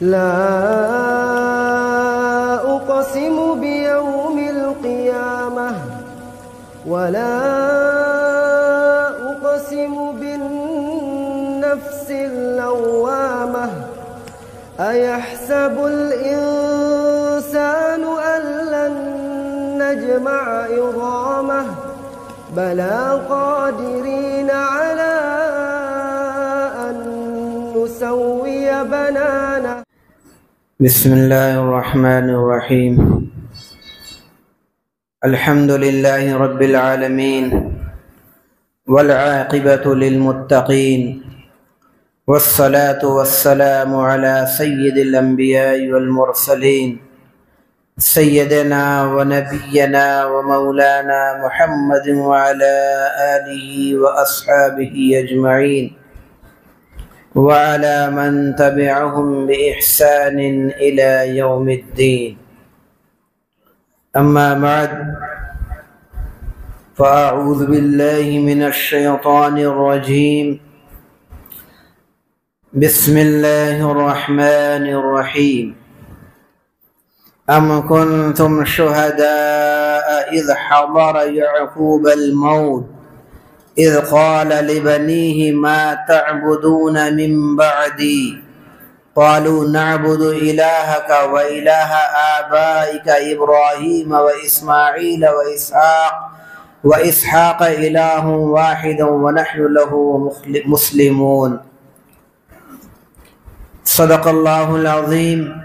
لا أقسم بيوم القيامة ولا أقسم بالنفس اللوامة أيحسب الإنسان أن لن نجمع عظامه بلى قادرين على أن نسوي بنانه. بسم الله الرحمن الرحيم. الحمد لله رب العالمين والعاقبة للمتقين والصلاة والسلام على سيد الأنبياء والمرسلين سيدنا ونبينا ومولانا محمد وعلى آله وأصحابه أجمعين وعلى من تبعهم بإحسان إلى يوم الدين. أما بعد فأعوذ بالله من الشيطان الرجيم. بسم الله الرحمن الرحيم. أم كنتم شهداء إذ حضر يعقوب الموت إذ قال لبنيه ما تعبدون من بعدي قالوا نعبد إلهك وإله آبائك إبراهيم وإسماعيل وإسحاق إله واحد ونحن له مسلمون. صدق الله العظيم.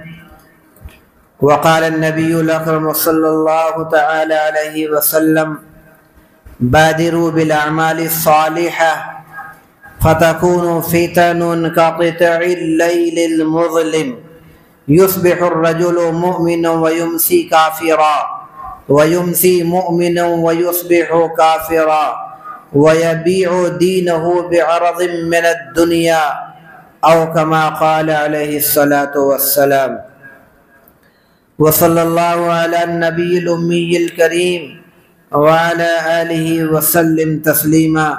وقال النبي الأكرم صلى الله تعالى عليه وسلم بادروا بالأعمال الصالحة فتكون فتن كقطع الليل المظلم يصبح الرجل مؤمنا ويمسي كافرا ويمسي مؤمنا ويصبح كافرا ويبيع دينه بعرض من الدنيا أو كما قال عليه الصلاة والسلام. وصلى الله على النبي الأمي الكريم وعلى آله وسلم تسلیما.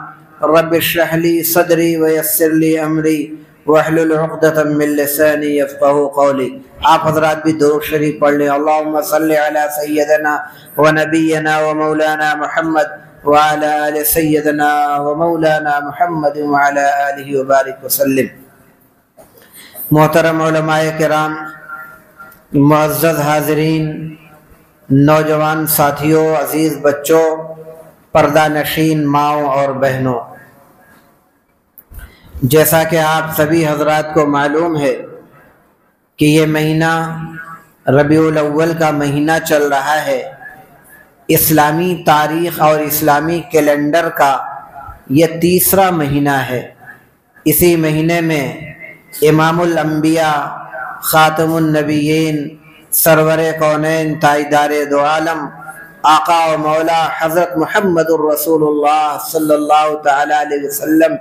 رب اشرح لي صدری ویسر لي امری واحلل عقدۃ من لسانی یفقہوا قولی. آپ حضرات بھی درود شریف پڑھ لیں. اللہم صلی علی سیدنا ونبینا ومولانا محمد وعلى آل سیدنا ومولانا محمد وعلى آلہ وبارک وسلم. محترم علماء کرام، معزز حاضرین، نوجوان ساتھیوں، عزیز بچوں، پردہ نشین ماؤں اور بہنوں، جیسا کہ آپ سبھی حضرات کو معلوم ہے کہ یہ مہینہ ربیع الاول کا مہینہ چل رہا ہے. اسلامی تاریخ اور اسلامی کیلنڈر کا یہ تیسرا مہینہ ہے. اسی مہینے میں امام الانبیاء، خاتم النبیین، سرور کونین، تاجدار دو عالم، آقا و مولا حضرت محمد الرسول اللہ صلی اللہ تعالی علیہ وسلم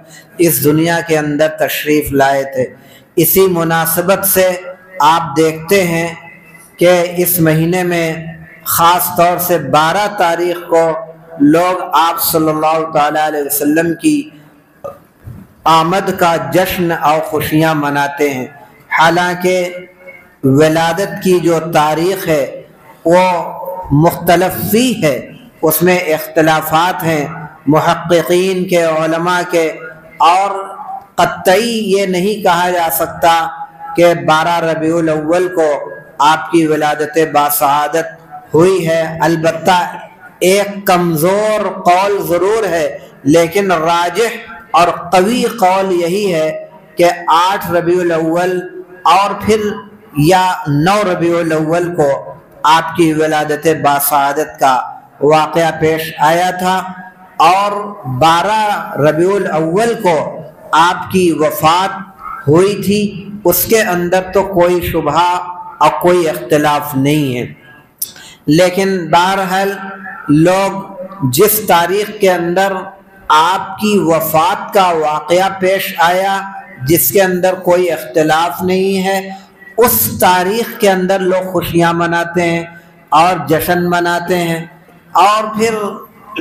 اس دنیا کے اندر تشریف لائے تھے. اسی مناسبت سے آپ دیکھتے ہیں کہ اس مہینے میں خاص طور سے 12 تاریخ کو لوگ آپ صلی اللہ تعالی علیہ وسلم کی آمد کا جشن اور خوشیاں مناتے ہیں. حالانکہ ولادت کی جو تاریخ ہے وہ مختلف فی ہے، اس میں اختلافات ہیں محققین کے، علماء کے، اور قطعی یہ نہیں کہا جا سکتا کہ 12 ربیع الاول کو آپ کی ولادت باسعادت ہوئی ہے. البتہ ایک کمزور قول ضرور ہے، لیکن راجح اور قوی قول یہی ہے کہ 8 ربیع الاول اور پھر یا 9 ربیع الاول کو آپ کی ولادت باسعادت کا واقعہ پیش آیا تھا، اور 12 ربیع الاول کو آپ کی وفات ہوئی تھی. اس کے اندر تو کوئی شبہہ اور کوئی اختلاف نہیں ہے. لیکن بہرحال لوگ جس تاریخ کے اندر آپ کی وفات کا واقعہ پیش آیا، جس کے اندر کوئی اختلاف نہیں ہے، اس تاریخ کے اندر لوگ خوشیاں مناتے ہیں اور جشن مناتے ہیں، اور پھر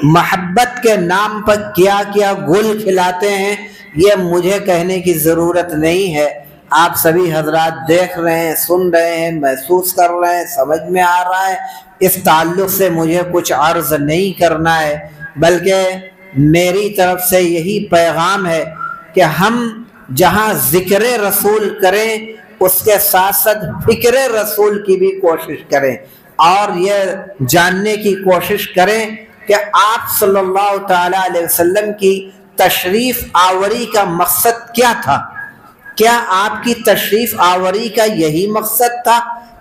محبت کے نام پر کیا کیا گل کھلاتے ہیں یہ مجھے کہنے کی ضرورت نہیں ہے. آپ سبھی حضرات دیکھ رہے ہیں، سن رہے ہیں، محسوس کر رہے ہیں، سمجھ میں آ رہا ہے۔ اس تعلق سے مجھے کچھ عرض نہیں کرنا ہے، بلکہ میری طرف سے یہی پیغام ہے کہ ہم جہاں ذکر رسول کریں اس کے ساتھ ساتھ فکر رسول کی بھی کوشش کریں، اور یہ جاننے کی کوشش کریں کہ آپ صلی اللہ تعالی علیہ وسلم کی تشریف آوری کا مقصد کیا تھا۔ کیا آپ کی تشریف آوری کا یہی مقصد تھا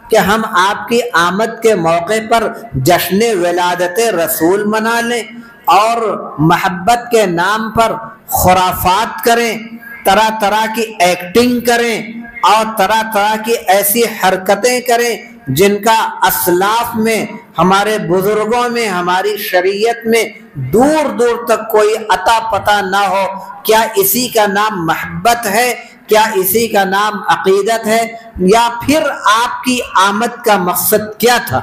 کہ ہم آپ کی آمد کے موقع پر جشن ولادت رسول منا لیں اور محبت کے نام پر خرافات کریں، طرح طرح کی ایکٹنگ کریں اور طرح طرح کی ایسی حرکتیں کریں جن کا اسلاف میں، ہمارے بزرگوں میں، ہماری شریعت میں دور دور تک کوئی عطا پتہ نہ ہو؟ کیا اسی کا نام محبت ہے؟ کیا اسی کا نام عقیدت ہے؟ یا پھر آپ کی آمد کا مقصد کیا تھا؟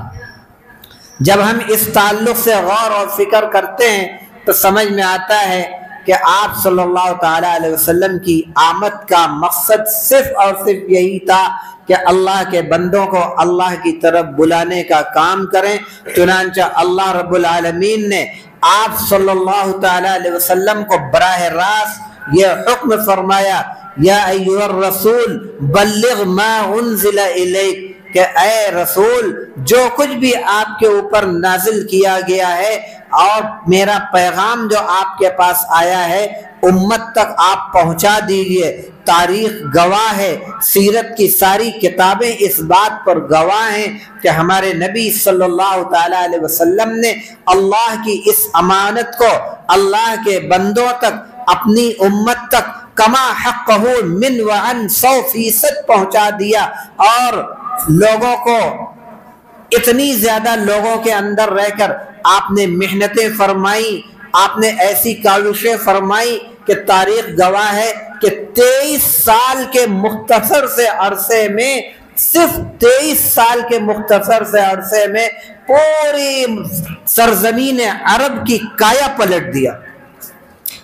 جب ہم اس تعلق سے غور اور فکر کرتے ہیں تو سمجھ میں آتا ہے کہ آپ صلی اللہ تعالی علیہ وسلم کی آمد کا مقصد صرف اور صرف یہی تھا کہ اللہ کے بندوں کو اللہ کی طرف بلانے کا کام کریں۔ چنانچہ اللہ رب العالمین نے آپ صلی اللہ تعالی علیہ وسلم کو براہ راست یہ حکم فرمایا، یا ایھا الرسول بلغ ما انزل الیک، کہ اے رسول جو کچھ بھی آپ کے اوپر نازل کیا گیا ہے اور میرا پیغام جو آپ کے پاس آیا ہے امت تک آپ پہنچا دیجئے۔ تاریخ گواہ ہے، سیرت کی ساری کتابیں اس بات پر گواہ ہیں کہ ہمارے نبی صلی اللہ تعالی علیہ وسلم نے اللہ کی اس امانت کو اللہ کے بندوں تک، اپنی امت تک کما حقہ من وعن 100% پہنچا دیا، اور لوگوں کو اتنی زیادہ لوگوں کے اندر رہ کر آپ نے محنتیں فرمائی، آپ نے ایسی کاوشیں فرمائی کہ تاریخ گواہ ہے کہ 23 سال کے مختصر سے عرصے میں، صرف 23 سال کے مختصر سے عرصے میں پوری سرزمین عرب کی کایا پلٹ دیا۔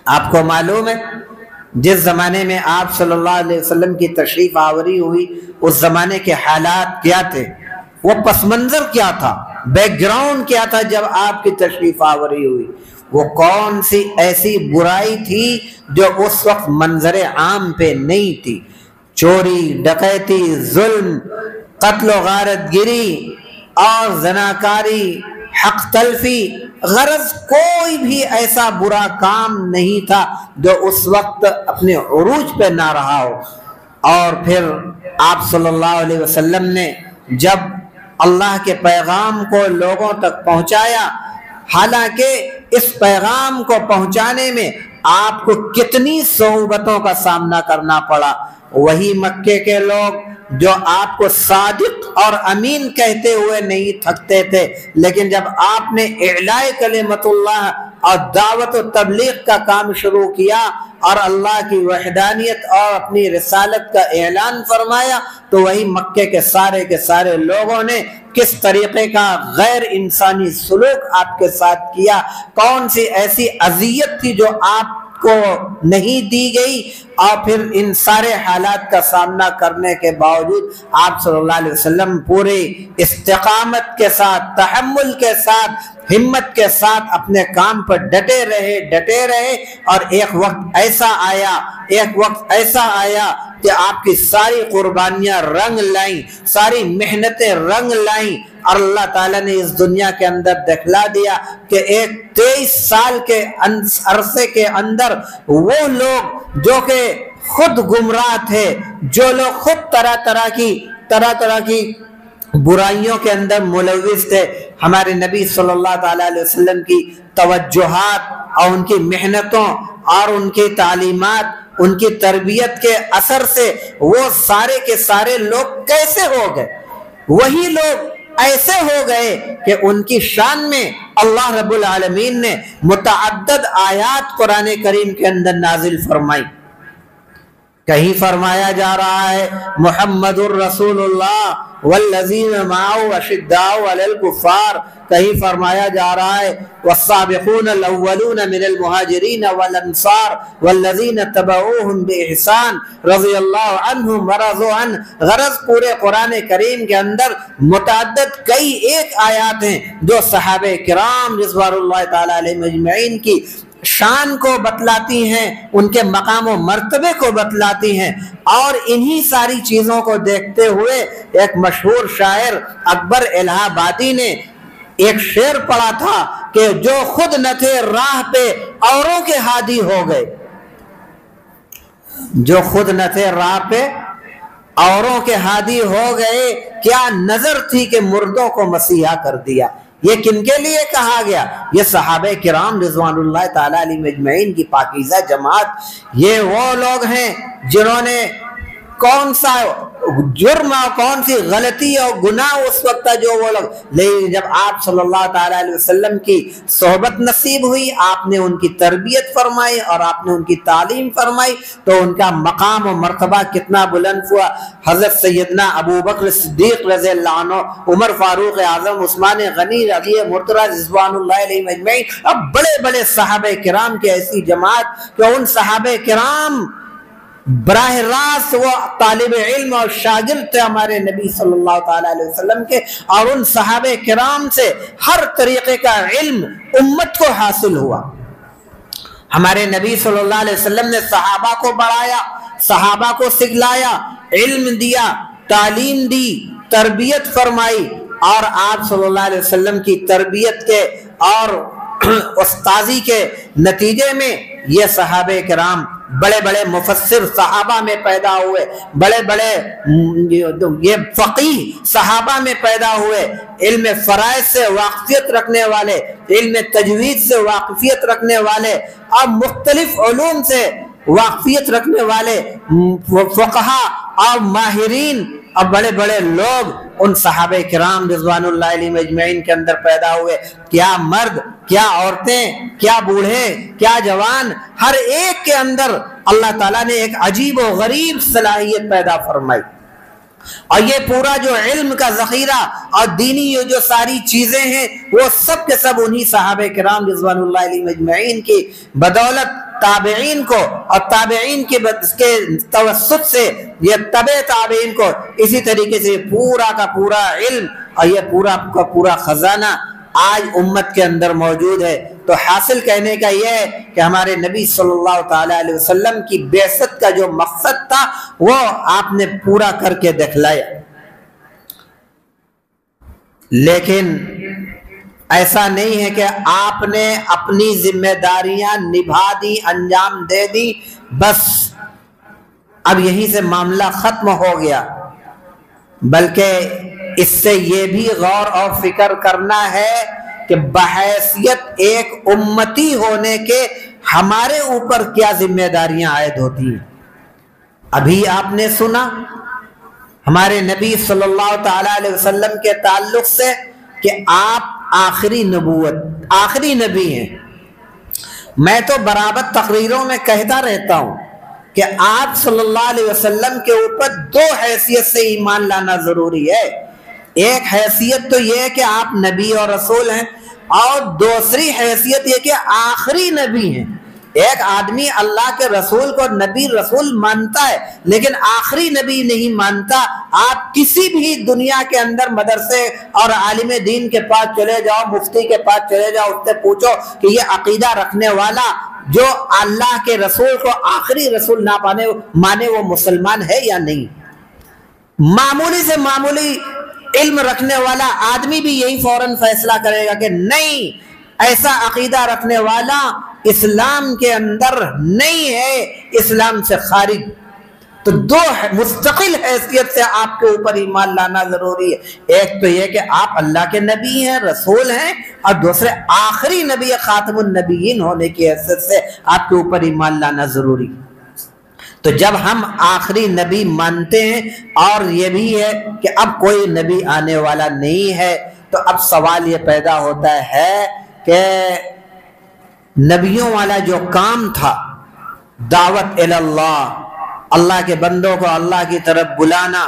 آپ کو معلوم ہے جس زمانے میں آپ صلی اللہ علیہ وسلم کی تشریف آوری ہوئی اس زمانے کے حالات کیا تھے، وہ پس منظر کیا تھا، بیک گراؤنڈ کیا تھا جب آپ کی تشریف آوری ہوئی؟ وہ کون سی ایسی برائی تھی جو اس وقت منظر عام پہ نہیں تھی؟ چوری، ڈکیتی، ظلم، قتل و غارت گری اور زناکاری، حق تلفی، غرض کوئی بھی ایسا برا کام نہیں تھا جو اس وقت اپنے عروج پہ نہ رہا ہو۔ اور پھر آپ صلی اللہ علیہ وسلم نے جب اللہ کے پیغام کو لوگوں تک پہنچایا، حالانکہ اس پیغام کو پہنچانے میں آپ کو کتنی صعوبتوں کا سامنا کرنا پڑا، وہی مکے کے لوگ جو آپ کو صادق اور امین کہتے ہوئے نہیں تھکتے تھے، لیکن جب آپ نے اعلاء کلمت اللہ اور دعوت و تبلیغ کا کام شروع کیا اور اللہ کی وحدانیت اور اپنی رسالت کا اعلان فرمایا، تو وہی مکے کے سارے لوگوں نے کس طریقے کا غیر انسانی سلوک آپ کے ساتھ کیا، کون سی ایسی اذیت تھی جو آپ کو نہیں دی گئی، اور پھر ان سارے حالات کا سامنا کرنے کے باوجود آپ صلی اللہ علیہ وسلم پورے استقامت کے ساتھ، تحمل کے ساتھ، ہمت کے ساتھ اپنے کام پر ڈٹے رہے، اور ایک وقت ایسا آیا کہ آپ کی ساری قربانیاں رنگ لائیں، ساری محنتیں رنگ لائیں، اور اللہ تعالیٰ نے اس دنیا کے اندر دکھلا دیا کہ ایک 23 سال کے عرصے کے اندر وہ لوگ جو کہ خود گمراہ تھے، جو لوگ خود طرح طرح کی برائیوں کے اندر ملوث تھے، ہمارے نبی صلی اللہ تعالیٰ علیہ وسلم کی توجہات اور ان کی محنتوں اور ان کی تعلیمات، ان کی تربیت کے اثر سے وہ سارے کے سارے لوگ کیسے ہو گئے؟ وہی لوگ ایسے ہو گئے کہ ان کی شان میں اللہ رب العالمین نے متعدد آیات قرآن کریم کے اندر نازل فرمائی۔ کہیں فرمایا جا رہا ہے محمد الرسول اللہ والذین معه اشداء علی الکفار، کہیں فرمایا جا رہا ہے والسابقون الاولون من المہاجرین والانصار والذین اتبعوهم باحسان رضی اللہ عنہم ورضوا عنہ۔ غرض پورے قرآن کریم کے اندر متعدد کئی ایک آیات ہیں جو صحابہ کرام رضوان اللہ تعالی علیہم اجمعین کی شان کو بتلاتی ہیں، ان کے مقام و مرتبے کو بتلاتی ہیں۔ اور انہی ساری چیزوں کو دیکھتے ہوئے ایک مشہور شاعر اکبر الہ آبادی نے ایک شعر پڑھا تھا کہ جو خود نہ تھے راہ پہ اوروں کے ہادی ہو گئے، جو خود نہ تھے راہ پہ اوروں کے ہادی ہو گئے، کیا نظر تھی کہ مردوں کو مسیحا کر دیا۔ یہ کن کے لیے کہا گیا؟ یہ صحابہ کرام رضوان اللہ تعالی علیہم اجمعین کی پاکیزہ جماعت، یہ وہ لوگ ہیں جنہوں نے کون سا جرم اور کون سی غلطی اور گناہ اس وقت تھا جو وہ لوگ، لیکن جب آپ صلی اللہ تعالی علیہ وسلم کی صحبت نصیب ہوئی، آپ نے ان کی تربیت فرمائی اور آپ نے ان کی تعلیم فرمائی تو ان کا مقام و مرتبہ کتنا بلند ہوا۔ حضرت سیدنا ابو بکر صدیق رضی اللہ عنہ، عمر فاروق اعظم، عثمان غنی، علی مرتضی رضوان اللہ علیہم اجمعین، اب بڑے بڑے صحابہ کرام کی ایسی جماعت کہ ان صحابہ کرام براہ راست وہ طالب علم اور شاگرد تھے ہمارے نبی صلی اللہ تعالی علیہ وسلم کے، اور ان صحابہ کرام سے ہر طریقے کا علم امت کو حاصل ہوا۔ ہمارے نبی صلی اللہ علیہ وسلم نے صحابہ کو بڑھایا، صحابہ کو سکھلایا، علم دیا، تعلیم دی، تربیت فرمائی، اور آپ صلی اللہ علیہ وسلم کی تربیت کے اور استاذی کے نتیجے میں یہ صحابہ کرام بڑے بڑے مفسر صحابہ میں پیدا ہوئے، بڑے بڑے یہ فقیہ صحابہ میں پیدا ہوئے، علم فرائض سے واقفیت رکھنے والے، علم تجوید سے واقفیت رکھنے والے، اور مختلف علوم سے واقفیت رکھنے والے فقہا اور ماہرین اور بڑے بڑے لوگ ان صحابہ کرام رضوان اللہ علیہم اجمعین کے اندر پیدا ہوئے۔ کیا مرد، کیا عورتیں، کیا بوڑھے، کیا جوان، ہر ایک کے اندر اللہ تعالیٰ نے ایک عجیب و غریب صلاحیت پیدا فرمائی، اور یہ پورا جو علم کا ذخیرہ اور دینی یہ جو ساری چیزیں ہیں وہ سب کے سب انہی صحابہ کرام رضوان اللہ علیہم اجمعین کی بدولت تابعین کو اور تابعین کے توسط سے یہ تبع تابعین کو اسی طریقے سے پورا کا پورا علم اور یہ پورا کا پورا خزانہ آج امت کے اندر موجود ہے۔ تو حاصل کہنے کا یہ ہے کہ ہمارے نبی صلی اللہ تعالی علیہ وسلم کی بعثت کا جو مقصد تھا وہ آپ نے پورا کر کے دکھلایا، لیکن ایسا نہیں ہے کہ آپ نے اپنی ذمہ داریاں نبھا دی، انجام دے دی، بس اب یہیں سے معاملہ ختم ہو گیا، بلکہ اس سے یہ بھی غور اور فکر کرنا ہے کہ بحیثیت ایک امتی ہونے کے ہمارے اوپر کیا ذمہ داریاں عائد ہوتی ہیں۔ ابھی آپ نے سنا ہمارے نبی صلی اللہ تعالی علیہ وسلم کے تعلق سے کہ آپ آخری نبوت، آخری نبی ہیں۔ میں تو برابر تقریروں میں کہتا رہتا ہوں کہ آپ صلی اللہ علیہ وسلم کے اوپر دو حیثیت سے ایمان لانا ضروری ہے۔ ایک حیثیت تو یہ ہے کہ آپ نبی اور رسول ہیں، اور دوسری حیثیت یہ کہ آخری نبی ہیں۔ ایک آدمی اللہ کے رسول کو نبی رسول مانتا ہے لیکن آخری نبی نہیں مانتا۔ آپ کسی بھی دنیا کے اندر مدرسے اور عالم دین کے پاس چلے جاؤ، مفتی کے پاس چلے جاؤ، اس سے پوچھو کہ یہ عقیدہ رکھنے والا جو اللہ کے رسول کو آخری رسول نہ مانے وہ مسلمان ہے یا نہیں؟ معمولی سے معمولی علم رکھنے والا آدمی بھی یہی فوراً فیصلہ کرے گا کہ نہیں، ایسا عقیدہ رکھنے والا اسلام کے اندر نہیں ہے، اسلام سے خارج۔ تو دو مستقل حیثیت سے آپ کے اوپر ایمان لانا ضروری ہے۔ ایک تو یہ کہ آپ اللہ کے نبی ہیں، رسول ہیں، اور دوسرے آخری نبی خاتم النبیین ہونے کی حیثیت سے آپ کے اوپر ایمان لانا ضروری ہے۔ تو جب ہم آخری نبی مانتے ہیں اور یہ بھی ہے کہ اب کوئی نبی آنے والا نہیں ہے، تو اب سوال یہ پیدا ہوتا ہے کہ نبیوں والا جو کام تھا، دعوت اللہ، اللہ کے بندوں کو اللہ کی طرف بلانا،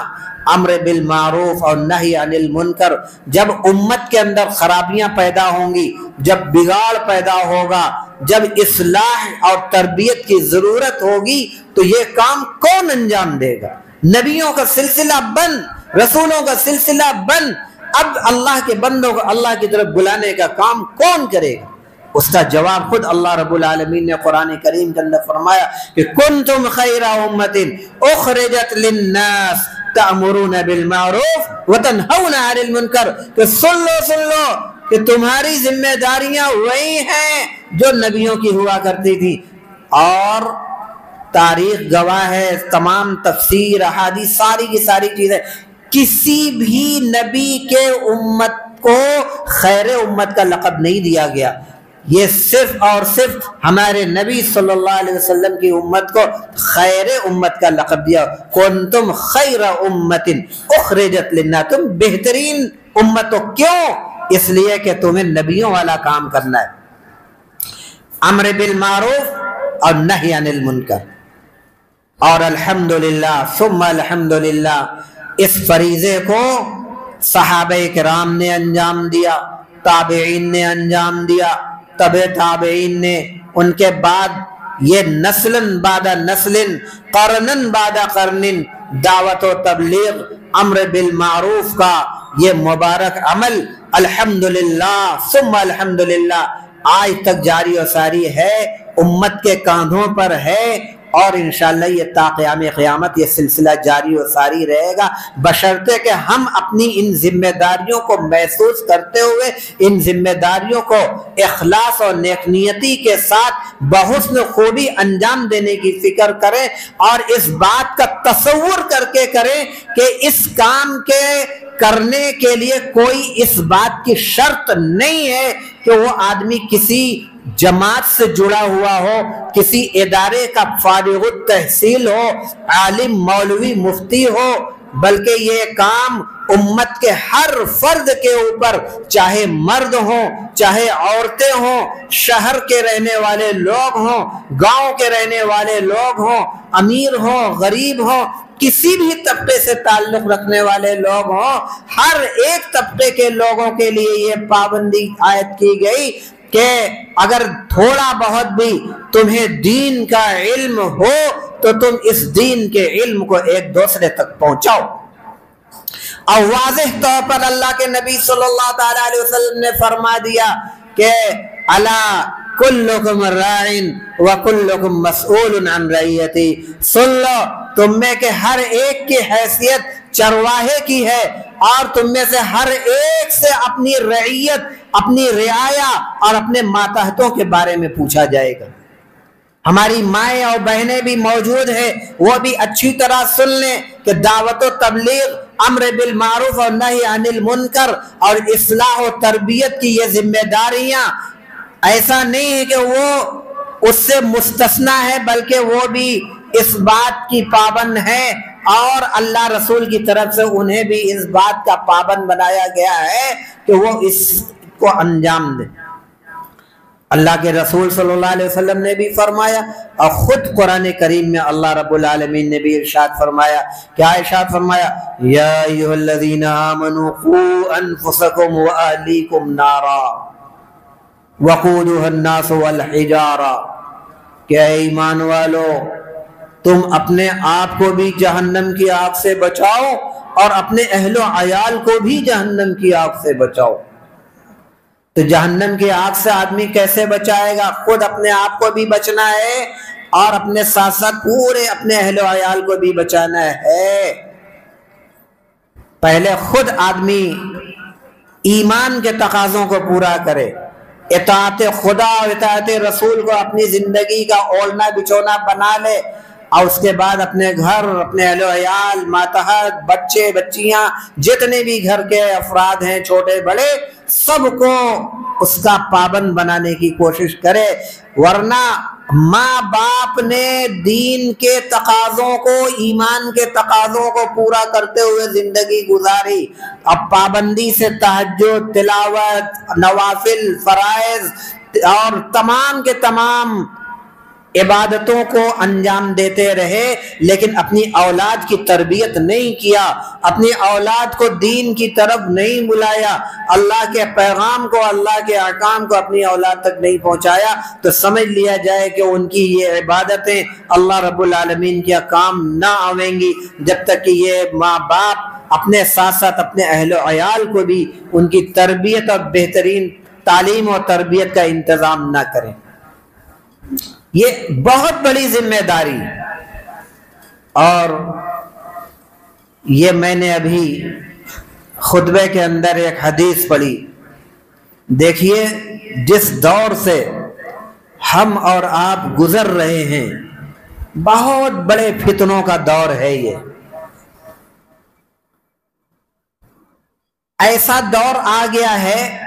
امر بالمعروف اور نہی عن المنکر۔ جب امت کے اندر خرابیاں پیدا ہوں گی، جب بگاڑ پیدا ہوگا، جب اصلاح اور تربیت کی ضرورت ہوگی، تو یہ کام کون انجام دے گا؟ نبیوں کا سلسلہ بند، رسولوں کا سلسلہ بند، اب اللہ کے بندوں کو اللہ کی طرف بلانے کا کام کون کرے گا؟ اس کا جواب خود اللہ رب العالمین نے قرآن کریم کے اندر فرمایا کہ کنتم خیر امت اخرجت للناس تأمرون بالمعروف وتنہون عن المنکر، کہ سن لو کہ تمہاری ذمہ داریاں وہی ہیں جو نبیوں کی ہوا کرتی تھی۔ اور تاریخ گواہ ہے، تمام تفسیر احادیث ساری کی ساری چیزیں، کسی بھی نبی کے امت کو خیر امت کا لقب نہیں دیا گیا، یہ صرف اور صرف ہمارے نبی صلی اللہ علیہ وسلم کی امت کو خیر امت کا لقب دیا۔ کنتم خیر امت اخرجت للناس، تم بہترین امت ہو۔ کیوں؟ اس لیے کہ تمہیں نبیوں والا کام کرنا ہے، امر بالمعروف اور نہی عن المنکر۔ اور الحمدللہ ثم الحمدللہ اس فریضے کو صحابہ کرام نے انجام دیا، تابعین نے انجام دیا، تبع تابعین نے، ان کے بعد یہ نسلن بعد نسلن، قرنن بعد قرنن، دعوت و تبلیغ، امر بالمعروف کا یہ مبارک عمل الحمدللہ ثم الحمدللہ آج تک جاری و ساری ہے، امت کے کاندھوں پر ہے، اور انشاءاللہ یہ تا قیام قیامت یہ سلسلہ جاری و ساری رہے گا، بشرطے کہ ہم اپنی ان ذمہ داریوں کو محسوس کرتے ہوئے، ان ذمہ داریوں کو اخلاص اور نیک نیتی کے ساتھ بحسن خوبی انجام دینے کی فکر کریں، اور اس بات کا تصور کر کے کریں کہ اس کام کے کرنے کے لیے کوئی اس بات کی شرط نہیں ہے کہ وہ آدمی کسی جماعت سے جڑا ہوا ہو، کسی ادارے کا فارغ التحصیل ہو، عالم مولوی مفتی ہو، بلکہ یہ کام امت کے ہر فرد کے اوپر، چاہے مرد ہوں، چاہے عورتیں ہوں، شہر کے رہنے والے لوگ ہوں، گاؤں کے رہنے والے لوگ ہوں، امیر ہوں، غریب ہوں، کسی بھی طبقے سے تعلق رکھنے والے لوگ ہوں، ہر ایک طبقے کے لوگوں کے لیے یہ پابندی عائد کی گئی کہ اگر تھوڑا بہت بھی تمہیں دین کا علم ہو تو تم اس دین کے علم کو ایک دوسرے تک پہنچاؤ۔ اور واضح طور پر اللہ کے نبی صلی اللہ تعالی علیہ وسلم نے فرما دیا کہ الا کلکم راعٍ وکلکم مسئول عن رعیتی، سن لو تم میں کہ ہر ایک کی حیثیت چرواہے کی ہے، اور تم میں سے ہر ایک سے اپنی رعیت، اپنی رعایا اور اپنے ماتحتوں کے بارے میں پوچھا جائے گا۔ ہماری مائیں اور بہنیں بھی موجود ہیں، وہ بھی اچھی طرح سن لیں کہ دعوت و تبلیغ، امر بالمعروف اور نہی عن المنکر اور اصلاح و تربیت کی یہ ذمہ داریاں ایسا نہیں ہے کہ وہ اس سے مستثنا ہے، بلکہ وہ بھی اس بات کی پابند ہے، اور اللہ رسول کی طرف سے انہیں بھی اس بات کا پابند بنایا گیا ہے کہ وہ اس کو انجام دیں۔ اللہ کے رسول صلی اللہ علیہ وسلم نے بھی فرمایا، اور خود قرآن کریم میں اللہ رب العالمین نے بھی ارشاد فرمایا، کیا ارشاد فرمایا؟ یا ایھا الذین آمنوا قوا انفسکم واہلیکم نارا وقودها الناس والحجارہ، کہ اے ایمان والو تم اپنے آپ کو بھی جہنم کی آگ سے بچاؤ اور اپنے اہل و عیال کو بھی جہنم کی آگ سے بچاؤ۔ تو جہنم کی آگ سے آدمی کیسے بچائے گا؟ خود اپنے آپ کو بھی بچنا ہے اور اپنے ساتھ ساتھ پورے اپنے اہل و عیال کو بھی بچانا ہے۔ پہلے خود آدمی ایمان کے تقاضوں کو پورا کرے، اطاعت خدا اور اطاعت رسول کو اپنی زندگی کا اوڑھنا بچھونا بنا لے، اور اس کے بعد اپنے گھر، اپنے اہل و عیال، ماتحت، بچے بچیاں، جتنے بھی گھر کے افراد ہیں چھوٹے بڑے، سب کو اس کا پابند بنانے کی کوشش کرے۔ ورنہ ماں باپ نے دین کے تقاضوں کو، ایمان کے تقاضوں کو پورا کرتے ہوئے زندگی گزاری، اب پابندی سے تہجد، تلاوت، نوافل، فرائض اور تمام کے تمام عبادتوں کو انجام دیتے رہے لیکن اپنی اولاد کی تربیت نہیں کیا، اپنی اولاد کو دین کی طرف نہیں بلایا، اللہ کے پیغام کو، اللہ کے احکام کو اپنی اولاد تک نہیں پہنچایا، تو سمجھ لیا جائے کہ ان کی یہ عبادتیں اللہ رب العالمین کے کام نہ آویں گی جب تک کہ یہ ماں باپ اپنے ساتھ ساتھ اپنے اہل و عیال کو بھی ان کی تربیت اور بہترین تعلیم اور تربیت کا انتظام نہ کریں۔ یہ بہت بڑی ذمہ داری ہے۔ اور یہ میں نے ابھی خطبے کے اندر ایک حدیث پڑھی، دیکھیے جس دور سے ہم اور آپ گزر رہے ہیں بہت بڑے فتنوں کا دور ہے، یہ ایسا دور آ گیا ہے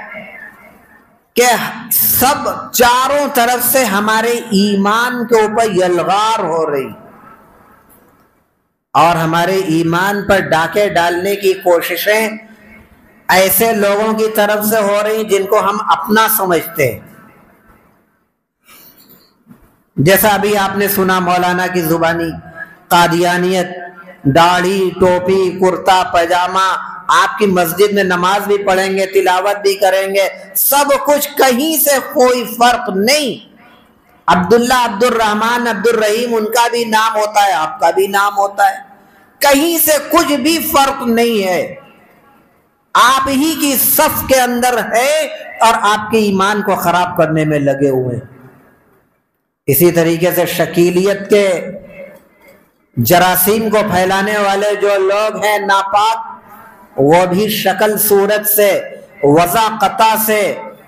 کہ سب چاروں طرف سے ہمارے ایمان کے اوپر یلغار ہو رہی اور ہمارے ایمان پر ڈاکے ڈالنے کی کوششیں ایسے لوگوں کی طرف سے ہو رہی جن کو ہم اپنا سمجھتے ہیں۔ جیسا ابھی آپ نے سنا مولانا کی زبانی، قادیانیت، داڑھی، ٹوپی، کرتا پاجامہ، آپ کی مسجد میں نماز بھی پڑھیں گے، تلاوت بھی کریں گے، سب کچھ، کہیں سے کوئی فرق نہیں۔ عبداللہ، عبد الرحمن، عبد الرحیم، ان کا بھی نام ہوتا ہے، آپ کا بھی نام ہوتا ہے، کہیں سے کچھ بھی فرق نہیں ہے، آپ ہی کی صف کے اندر ہے اور آپ کے ایمان کو خراب کرنے میں لگے ہوئے ہیں۔ اسی طریقے سے شکیلیت کے جراثیم کو پھیلانے والے جو لوگ ہیں ناپاک، وہ بھی شکل صورت سے، وضاقتہ سے،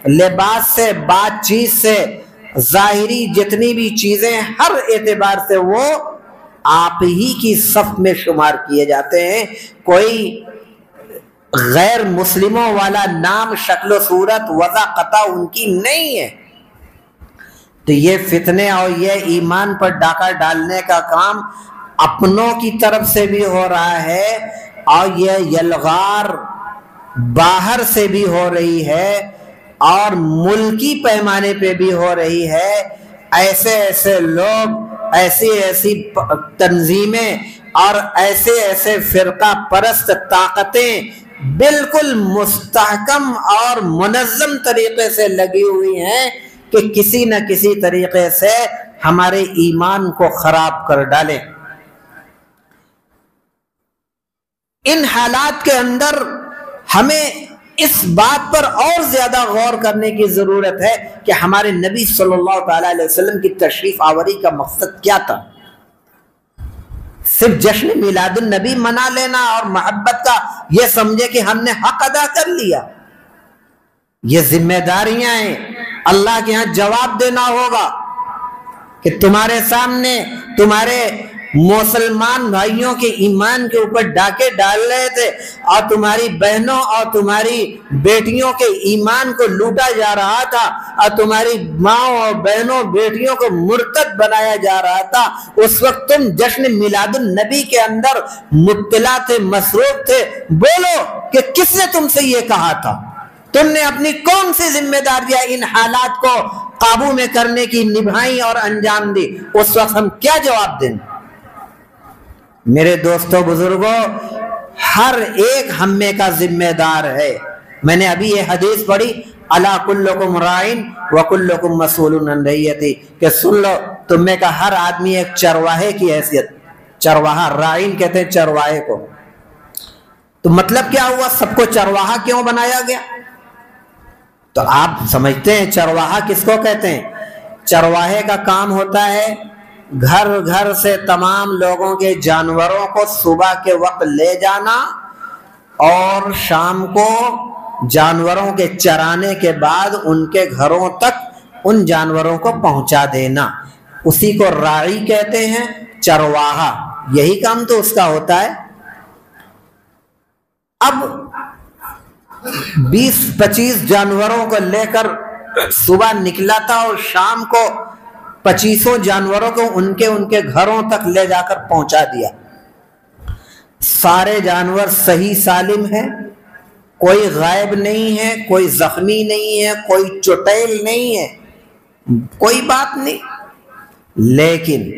لباس سے، بات چیت سے، ظاہری جتنی بھی چیزیں، ہر اعتبار سے وہ آپ ہی کی صف میں شمار کیے جاتے ہیں۔ کوئی غیر مسلموں والا نام، شکل و صورت، وضاقتہ ان کی نہیں ہے۔ تو یہ فتنے اور یہ ایمان پر ڈاکہ ڈالنے کا کام اپنوں کی طرف سے بھی ہو رہا ہے اور یہ یلغار باہر سے بھی ہو رہی ہے اور ملکی پیمانے پہ بھی ہو رہی ہے۔ ایسے ایسے لوگ، ایسی ایسی تنظیمیں اور ایسے ایسے فرقہ پرست طاقتیں بالکل مستحکم اور منظم طریقے سے لگی ہوئی ہیں کہ کسی نہ کسی طریقے سے ہمارے ایمان کو خراب کر ڈالیں۔ ان حالات کے اندر ہمیں اس بات پر اور زیادہ غور کرنے کی ضرورت ہے کہ ہمارے نبی صلی اللہ تعالی علیہ وسلم کی تشریف آوری کا مقصد کیا تھا؟ صرف جشن میلاد النبی منا لینا اور محبت کا یہ سمجھے کہ ہم نے حق ادا کر لیا؟ یہ ذمہ داریاں ہیں، اللہ کے ہاں جواب دینا ہوگا کہ تمہارے سامنے تمہارے مسلمان بھائیوں کے ایمان کے اوپر ڈاکے ڈال رہے تھے اور تمہاری بہنوں اور تمہاری بیٹیوں کے ایمان کو لوٹا جا رہا تھا اور تمہاری ماں اور بہنوں بیٹیوں کو مرتد بنایا جا رہا تھا۔ اس وقت تم جشن میلاد النبی کے اندر مبتلا تھے، مصروف تھے۔ بولو کہ کس نے تم سے یہ کہا تھا؟ تم نے اپنی کون سی ذمہ داریاں ان حالات کو قابو میں کرنے کی نبھائی اور انجام دی؟ اس وقت ہم کیا جواب دیں؟ میرے دوستو، بزرگوں، ہر ایک ہم میں کا ذمہ دار ہے۔ میں نے ابھی یہ حدیث پڑھی، الا کلکم راعٍ وکلکم مسئول عن رعیتہ، کہ سن لو، تم میں کا ہر آدمی ایک چرواہے کی حیثیت، چرواہا، راعٍ کہتے ہیں چرواہے کو۔ تو مطلب کیا ہوا؟ سب کو چرواہا کیوں بنایا گیا؟ تو آپ سمجھتے ہیں چرواہا کس کو کہتے ہیں؟ چرواہے کا کام ہوتا ہے گھر گھر سے تمام لوگوں کے جانوروں کو صبح کے وقت لے جانا اور شام کو جانوروں کے چرانے کے بعد ان کے گھروں تک ان جانوروں کو پہنچا دینا، اسی کو راعی کہتے ہیں، چرواہا۔ یہی کام تو اس کا ہوتا ہے۔ اب 20-25 جانوروں کو لے کر صبح نکلا تھا اور شام کو 25 جانوروں کو ان کے گھروں تک لے جا کر پہنچا دیا۔ سارے جانور صحیح سالم ہیں، کوئی غائب نہیں ہے، کوئی زخمی نہیں ہے، کوئی چٹیل نہیں ہے، کوئی بات نہیں۔ لیکن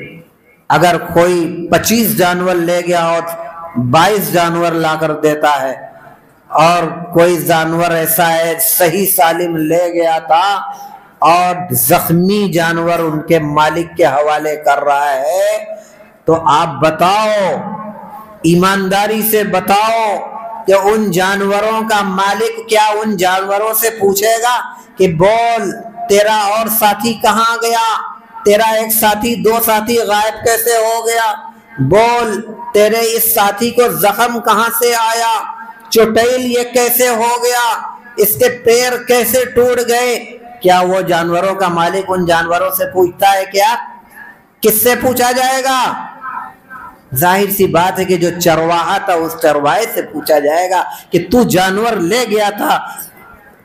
اگر کوئی 25 جانور لے گیا اور 22 جانور لا کر دیتا ہے، اور کوئی جانور ایسا ہے صحیح سالم لے گیا تھا اور زخمی جانور ان کے مالک کے حوالے کر رہا ہے، تو آپ بتاؤ، ایمانداری سے بتاؤ کہ ان جانوروں کا مالک کیا ان جانوروں سے پوچھے گا کہ بول تیرا اور ساتھی کہاں گیا؟ تیرا ایک ساتھی 2 ساتھی غائب کیسے ہو گیا؟ بول تیرے اس ساتھی کو زخم کہاں سے آیا؟ چوٹیل یہ کیسے ہو گیا؟ اس کے پیر کیسے ٹوٹ گئے؟ کیا وہ جانوروں کا مالک ان جانوروں سے پوچھتا ہے کیا؟ کس سے پوچھا جائے گا؟ ظاہر سی بات ہے کہ جو چرواہا تھا اس چرواہے سے پوچھا جائے گا کہ تو جانور لے گیا تھا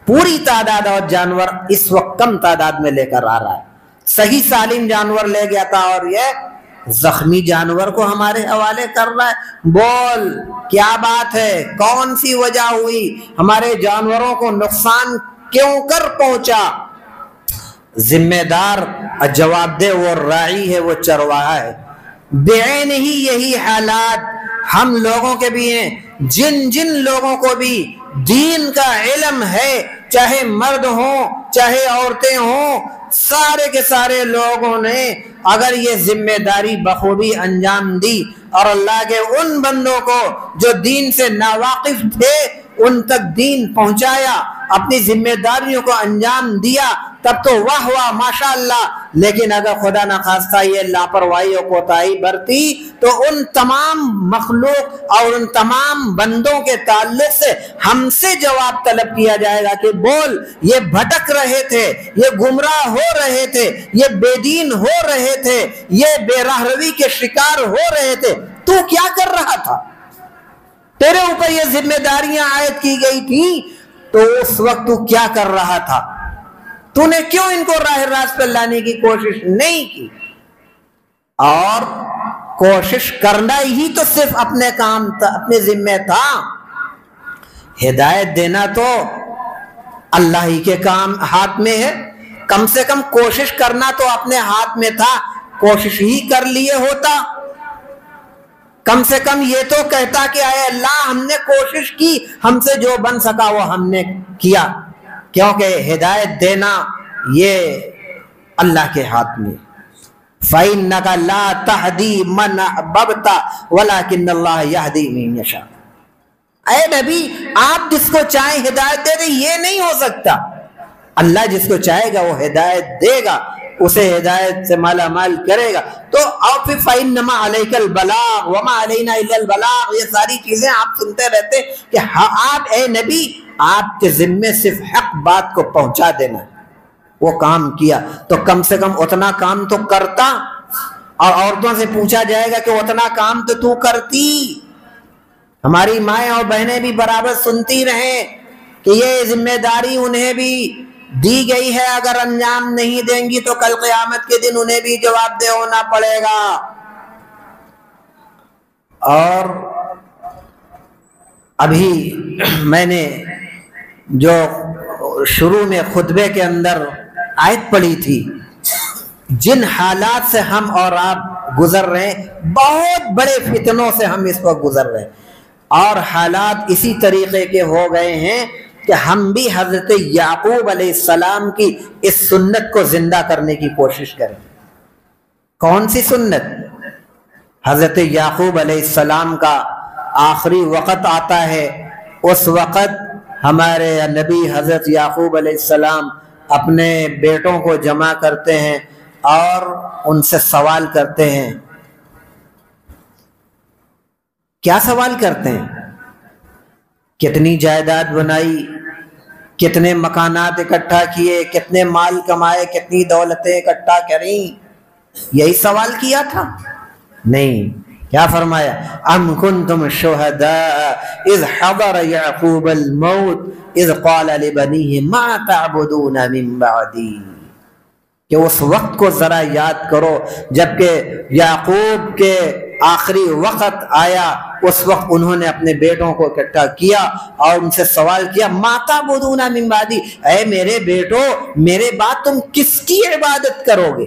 پوری تعداد، اور جانور اس وقت کم تعداد میں لے کر آ رہا ہے، صحیح سالم جانور لے گیا تھا اور یہ زخمی جانور کو ہمارے حوالے کر رہا ہے۔ بول کیا بات ہے؟ کون سی وجہ ہوئی؟ ہمارے جانوروں کو نقصان کیوں کر پہنچا؟ ذمہ دار جواب دے وہ راعی ہے، وہ چرواہا ہے۔ بعین ہی یہی حالات ہم لوگوں کے بھی ہیں، جن لوگوں کو بھی دین کا علم ہے، چاہے مرد ہوں چاہے عورتیں ہوں، سارے کے سارے لوگوں نے اگر یہ ذمہ داری بخوبی انجام دی اور اللہ کے ان بندوں کو جو دین سے ناواقف تھے ان تک دین پہنچایا، اپنی ذمہ داریوں کو انجام دیا، تب تو واہ واہ ماشاءاللہ۔ لیکن اگر خدا نخواستہ یہ لاپرواہی اور کوتاہی برتی تو ان تمام مخلوق اور ان تمام بندوں کے تعلق سے ہم سے جواب طلب کیا جائے گا کہ بول یہ بھٹک رہے تھے، یہ گمراہ ہو رہے تھے، یہ بے دین ہو رہے تھے، یہ بے راہ روی کے شکار ہو رہے تھے، تو کیا کر رہا تھا؟ تیرے اوپر یہ ذمہ داریاں عائد کی گئی تھی تو اس وقت تو کیا کر رہا تھا؟ تو نے کیوں ان کو راہ راست پر لانے کی کوشش نہیں کی؟ اور کوشش کرنا ہی تو صرف اپنے کام تھا، اپنے ذمہ تھا، ہدایت دینا تو اللہ ہی کے کام ہاتھ میں ہے، کم سے کم کوشش کرنا تو اپنے ہاتھ میں تھا، کوشش ہی کر لیے ہوتا، کم سے کم یہ تو کہتا کہ اے اللہ ہم نے کوشش کی، ہم سے جو بن سکا وہ ہم نے کیا، کیونکہ ہدایت دینا یہ اللہ کے ہاتھ میں۔ فَإِنَّكَ لَا تَهْدِي مَنْ أَحْبَبْتَ وَلَكِنَّ اللَّهَ يَهْدِي مَن يَشَاءُ۔ اے نبی آپ جس کو چاہیں ہدایت دے دیں، یہ نہیں ہو سکتا، اللہ جس کو چاہے گا وہ ہدایت دے گا، اسے ہدایت سے مالا مال کرے گا۔ تو اور پھر فَإِنَّمَا عَلَيْكَ الْبَلَاغُ وَمَا عَلَيْنَا إِلَّا الْبَلَاغُ، یہ ساری چیزیں آپ سنتے رہتے کہ آپ اے نبی آپ کے ذمے صرف حق بات کو پہنچا دینا، وہ کام کیا تو کم سے کم اتنا کام تو کرتا، اور عورتوں سے پوچھا جائے گا کہ اتنا کام تو کرتی۔ ہماری مائیں اور بہنیں بھی برابر سنتی رہیں کہ یہ ذمہ داری انہیں بھی دی گئی ہے، اگر انجام نہیں دیں گی تو کل قیامت کے دن انہیں بھی جواب دہ ہونا پڑے گا۔ اور ابھی میں نے جو شروع میں خطبے کے اندر آیت پڑھی تھی، جن حالات سے ہم اور آپ گزر رہے ہیں، بہت بڑے فتنوں سے ہم اس وقت گزر رہے ہیں، اور حالات اسی طریقے کے ہو گئے ہیں کہ ہم بھی حضرت یعقوب علیہ السلام کی اس سنت کو زندہ کرنے کی کوشش کریں۔ کون سی سنت؟ حضرت یعقوب علیہ السلام کا آخری وقت آتا ہے، اس وقت ہمارے نبی حضرت یعقوب علیہ السلام اپنے بیٹوں کو جمع کرتے ہیں اور ان سے سوال کرتے ہیں۔ کیا سوال کرتے ہیں؟ کتنی جائیداد بنائی، کتنے مکانات اکٹھا کیے، کتنے مال کمائے، کتنی دولتیں اکٹھا کریں، یہی سوال کیا تھا؟ نہیں، کیا فرمایا؟ ام کنتم شہداء اذ حضر یعقوب الموت اذ قال لبنیہ ما تعبدون من بعدی، کہ اس وقت کو ذرا یاد کرو جبکہ یعقوب کے آخری وقت آیا، اس وقت انہوں نے اپنے بیٹوں کو اکٹھا کیا اور ان سے سوال کیا، ما تعبدون من بعدی، اے میرے بیٹو میرے بعد تم کس کی عبادت کرو گے؟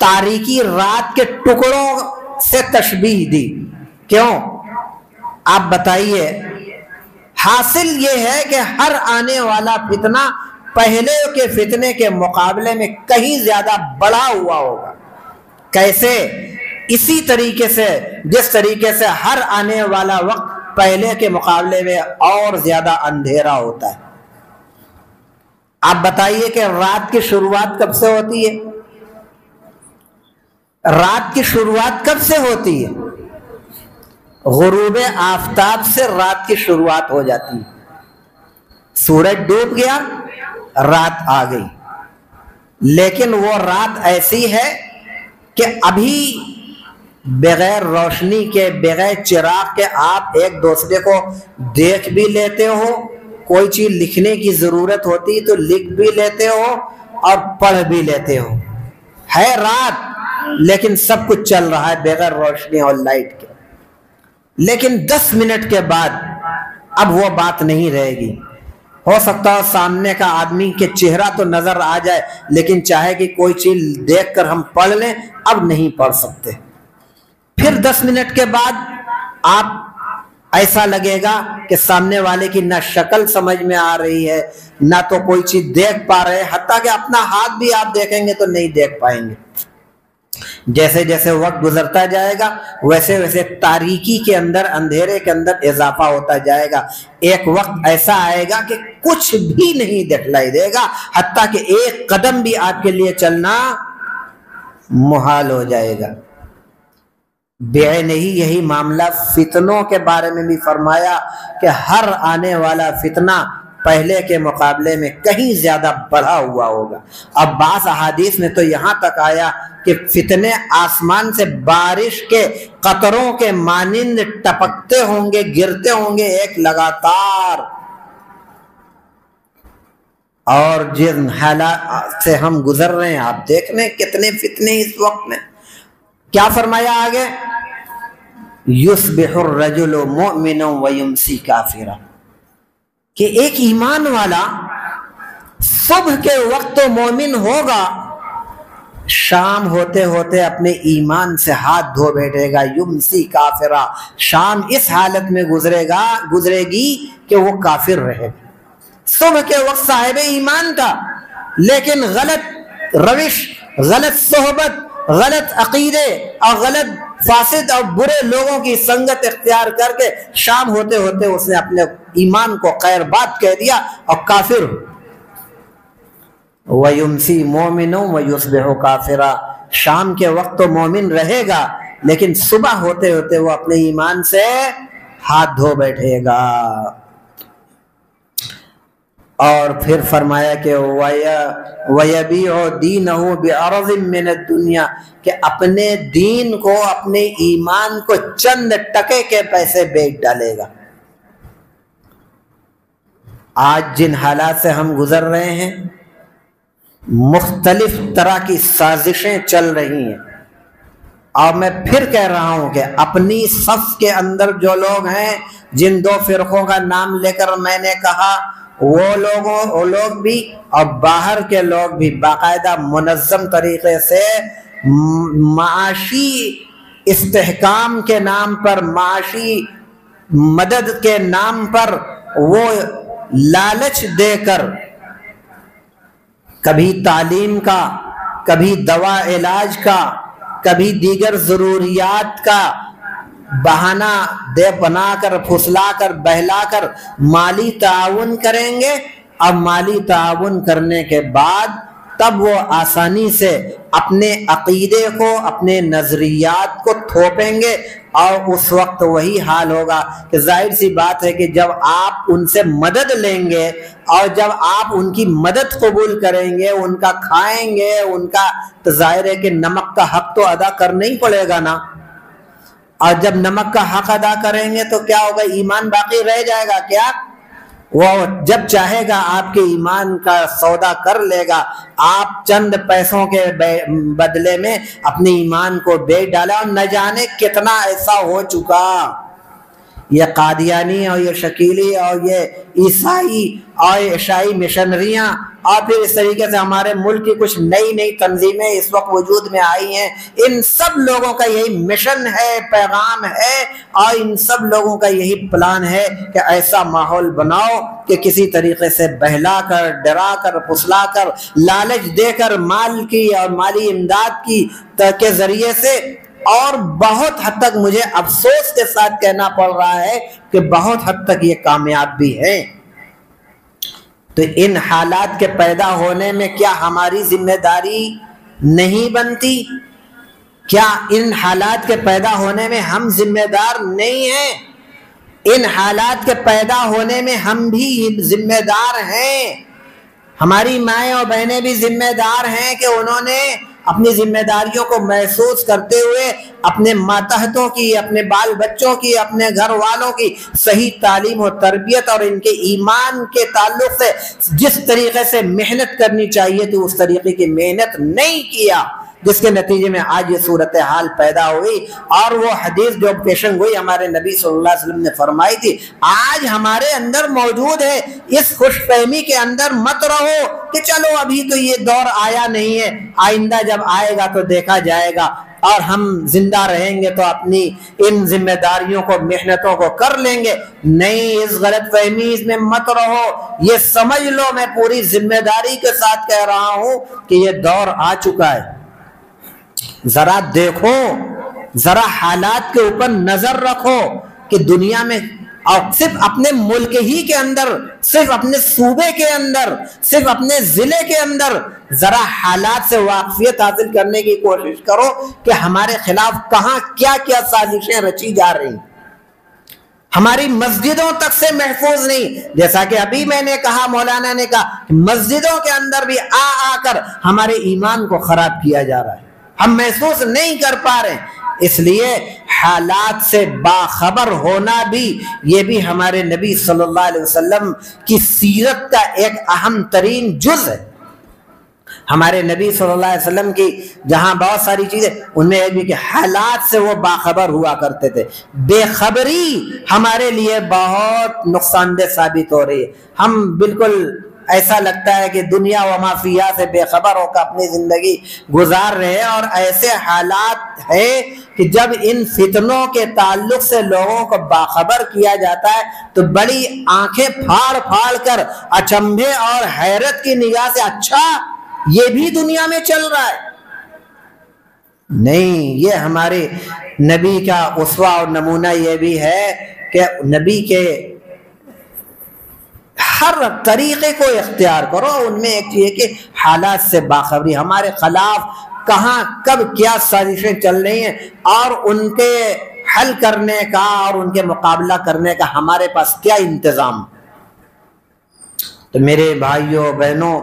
تاریکی رات کے ٹکڑوں سے تشبیہ دی۔ کیوں؟ آپ بتائیے۔ حاصل یہ ہے کہ ہر آنے والا فتنہ پہلے کے فتنے کے مقابلے میں کہیں زیادہ بڑھا ہوا ہوگا۔ کیسے؟ اسی طریقے سے جس طریقے سے ہر آنے والا وقت پہلے کے مقابلے میں اور زیادہ اندھیرا ہوتا ہے۔ آپ بتائیے کہ رات کی شروعات کب سے ہوتی ہے؟ رات کی شروعات کب سے ہوتی ہے؟ غروب آفتاب سے رات کی شروعات ہو جاتی ہے۔ سورج ڈوب گیا، رات آ گئی، لیکن وہ رات ایسی ہے کہ ابھی بغیر روشنی کے، بغیر چراغ کے آپ ایک دوسرے کو دیکھ بھی لیتے ہو، کوئی چیز لکھنے کی ضرورت ہوتی تو لکھ بھی لیتے ہو اور پڑھ بھی لیتے ہو۔ ہے رات، لیکن سب کچھ چل رہا ہے بغیر روشنی اور لائٹ کے۔ لیکن 10 منٹ کے بعد اب وہ بات نہیں رہے گی۔ ہو سکتا ہے سامنے کا آدمی کے چہرہ تو نظر آ جائے، لیکن چاہے کہ کوئی چیز دیکھ کر ہم پڑھ لیں، اب نہیں پڑھ سکتے۔ پھر 10 منٹ کے بعد آپ ایسا لگے گا کہ سامنے والے کی نہ شکل سمجھ میں آ رہی ہے، نہ تو کوئی چیز دیکھ پا رہے، حتیٰ کہ اپنا ہاتھ بھی آپ دیکھیں گے تو نہیں دیکھ پائیں گے۔ جیسے جیسے وقت گزرتا جائے گا ویسے ویسے تاریکی کے اندر، اندھیرے کے اندر اضافہ ہوتا جائے گا۔ ایک وقت ایسا آئے گا کہ کچھ بھی نہیں دکھلائی دے گا، حتیٰ کہ ایک قدم بھی آپ کے لیے چلنا محال ہو جائے گا۔ بے نہیں یہی معاملہ فتنوں کے بارے میں بھی فرمایا کہ ہر آنے والا فتنہ پہلے کے مقابلے میں کہیں زیادہ بڑھا ہوا ہوگا۔ اب بعض احادیث میں تو یہاں تک آیا کہ فتنے آسمان سے بارش کے قطروں کے مانند ٹپکتے ہوں گے، گرتے ہوں گے ایک لگاتار۔ اور جن حالات سے ہم گزر رہے ہیں آپ دیکھ لیں کتنے فتنے اس وقت میں۔ کیا فرمایا آگے؟ یصبح الرجل مؤمنا ویمسی کافرا، کہ ایک ایمان والا صبح کے وقت تو مومن ہوگا، شام ہوتے ہوتے اپنے ایمان سے ہاتھ دھو بیٹھے گا۔ یمسی کافرا، شام اس حالت میں گزرے گی کہ وہ کافر رہے گا۔ صبح کے وقت صاحب ایمان کا، لیکن غلط روش، غلط صحبت، غلط عقیدے اور غلط فاسد اور برے لوگوں کی سنگت اختیار کر کے شام ہوتے ہوتے اس نے اپنے ایمان کو خیر بات کہہ دیا اور کافر۔ وَيُمْسِي مُؤْمِنٌ وَيُصْبِحُ كَافِرًا، شام کے وقت تو مومن رہے گا، لیکن صبح ہوتے ہوتے وہ اپنے ایمان سے ہاتھ دھو بیٹھے گا۔ اور پھر فرمایا کہ وَيَبِيعُ دِينَهُ بِعَرَضٍ مِّنَ الدُّنْيَا، کہ اپنے دین کو، اپنے ایمان کو چند ٹکے کے پیسے بیچ ڈالے گا۔ آج جن حالات سے ہم گزر رہے ہیں، مختلف طرح کی سازشیں چل رہی ہیں، اور میں پھر کہہ رہا ہوں کہ اپنی صف کے اندر جو لوگ ہیں، جن 2 فرقوں کا نام لے کر میں نے کہا، وہ لوگ بھی اور باہر کے لوگ بھی باقاعدہ منظم طریقے سے معاشی استحکام کے نام پر، معاشی مدد کے نام پر وہ لالچ دے کر کبھی تعلیم کا، کبھی دوا علاج کا، کبھی دیگر ضروریات کا بہانہ دے بنا کر، پھسلا کر، بہلا کر مالی تعاون کریں گے، اور مالی تعاون کرنے کے بعد تب وہ آسانی سے اپنے عقیدے کو، اپنے نظریات کو تھوپیں گے، اور اس وقت وہی حال ہوگا کہ ظاہر سی بات ہے کہ جب آپ ان سے مدد لیں گے اور جب آپ ان کی مدد قبول کریں گے، ان کا کھائیں گے، ان کا، تو ظاہر ہے کہ نمک کا حق تو ادا کرنا ہی پڑے گا نا۔ اور جب نمک کا حق ادا کریں گے تو کیا ہوگا؟ ایمان باقی رہ جائے گا کیا؟ وہ جب چاہے گا آپ کے ایمان کا سودا کر لے گا۔ آپ چند پیسوں کے بدلے میں اپنے ایمان کو بیچ ڈالا، اور نہ جانے کتنا ایسا ہو چکا۔ یہ قادیانی اور یہ شکیلی اور یہ عیسائی اور عیسائی مشنریاں اور پھر اس طریقے سے ہمارے ملک کی کچھ نئی تنظیمیں اس وقت وجود میں آئی ہیں، ان سب لوگوں کا یہی مشن ہے، پیغام ہے، اور ان سب لوگوں کا یہی پلان ہے کہ ایسا ماحول بناؤ کہ کسی طریقے سے بہلا کر، ڈرا کر، پھسلا کر، لالچ دے کر، مال کی اور مالی امداد کی کے ذریعے سے، اور بہت حد تک مجھے افسوس کے ساتھ کہنا پڑ رہا ہے کہ بہت حد تک یہ کامیاب بھی ہے۔ تو ان حالات کے پیدا ہونے میں کیا ہماری ذمہ داری نہیں بنتی؟ کیا ان حالات کے پیدا ہونے میں ہم ذمہ دار نہیں ہیں؟ ان حالات کے پیدا ہونے میں ہم بھی ذمہ دار ہیں۔ ہماری مائیں اور بہنیں بھی ذمہ دار ہیں کہ انہوں نے اپنی ذمہ داریوں کو محسوس کرتے ہوئے اپنے ماتحتوں کی، اپنے بال بچوں کی، اپنے گھر والوں کی صحیح تعلیم و تربیت اور ان کے ایمان کے تعلق سے جس طریقے سے محنت کرنی چاہیے تو اس طریقے کی محنت نہیں کیا، جس کے نتیجے میں آج یہ صورتحال پیدا ہوئی۔ اور وہ حدیث جو پیشن گوئی ہمارے نبی صلی اللہ علیہ وسلم نے فرمائی تھی آج ہمارے اندر موجود ہے۔ اس خوش فہمی کے اندر مت رہو کہ چلو ابھی تو یہ دور آیا نہیں ہے، آئندہ جب آئے گا تو دیکھا جائے گا، اور ہم زندہ رہیں گے تو اپنی ان ذمہ داریوں کو، محنتوں کو کر لیں گے۔ نہیں، اس غلط فہمی میں مت رہو، یہ سمجھ لو، میں پوری ذمہ داری کے ساتھ کہہ رہا ہوں کہ یہ دور آ چکا ہے۔ ذرا دیکھو، ذرا حالات کے اوپر نظر رکھو کہ دنیا میں، اور صرف اپنے ملک ہی کے اندر، صرف اپنے صوبے کے اندر، صرف اپنے ضلع کے اندر ذرا حالات سے واقفیت حاصل کرنے کی کوشش کرو کہ ہمارے خلاف کہاں کیا کیا سازشیں رچی جا رہی ہیں۔ ہماری مسجدوں تک سے محفوظ نہیں، جیسا کہ ابھی میں نے کہا، مولانا نے کہا، مسجدوں کے اندر بھی آ کر ہمارے ایمان کو خراب کیا جا رہا ہے، ہم محسوس نہیں کر پا رہے۔ اس لیے حالات سے باخبر ہونا بھی، یہ بھی ہمارے نبی صلی اللہ علیہ وسلم کی سیرت کا ایک اہم ترین جز ہے۔ ہمارے نبی صلی اللہ علیہ وسلم کی جہاں بہت ساری چیزیں، ان میں یہ بھی کہ حالات سے وہ باخبر ہوا کرتے تھے۔ بے خبری ہمارے لیے بہت نقصان دہ ثابت ہو رہی ہے۔ ہم بالکل ایسا لگتا ہے کہ دنیا و ما فیہا سے بے خبر ہو کر اپنی زندگی گزار رہے ہیں، اور ایسے حالات ہے کہ جب ان فتنوں کے تعلق سے لوگوں کو باخبر کیا جاتا ہے تو بڑی آنکھیں پھاڑ پھاڑ کر اچنبھے اور حیرت کی نگاہ سے، اچھا یہ بھی دنیا میں چل رہا ہے؟ نہیں، یہ ہمارے نبی کا اسوہ اور نمونہ یہ بھی ہے کہ نبی کے ہر طریقے کو اختیار کرو، ان میں ایک چیز کہ حالات سے باخبری، ہمارے خلاف کہاں کب کیا سازشیں چل رہی ہیں اور ان کے حل کرنے کا اور ان کے مقابلہ کرنے کا ہمارے پاس کیا انتظام۔ تو میرے بھائیوں بہنوں،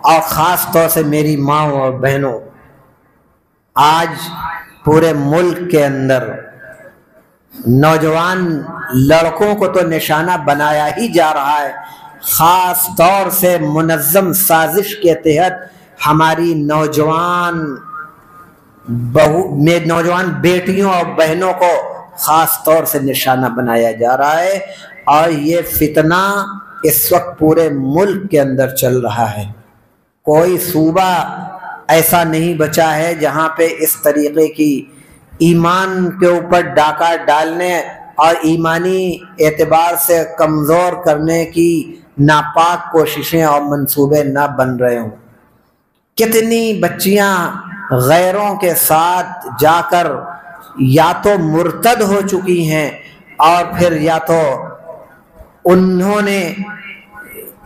اور خاص طور سے میری ماں اور بہنوں، آج پورے ملک کے اندر نوجوان لڑکوں کو تو نشانہ بنایا ہی جا رہا ہے، خاص طور سے منظم سازش کے تحت ہماری نوجوان بیٹیوں اور بہنوں کو خاص طور سے نشانہ بنایا جا رہا ہے، اور یہ فتنہ اس وقت پورے ملک کے اندر چل رہا ہے۔ کوئی صوبہ ایسا نہیں بچا ہے جہاں پہ اس طریقے کی ایمان کے اوپر ڈاکہ ڈالنے اور ایمانی اعتبار سے کمزور کرنے کی ناپاک کوششیں اور منصوبے نہ بن رہے ہوں۔ کتنی بچیاں غیروں کے ساتھ جا کر یا تو مرتد ہو چکی ہیں، اور پھر یا تو انہوں نے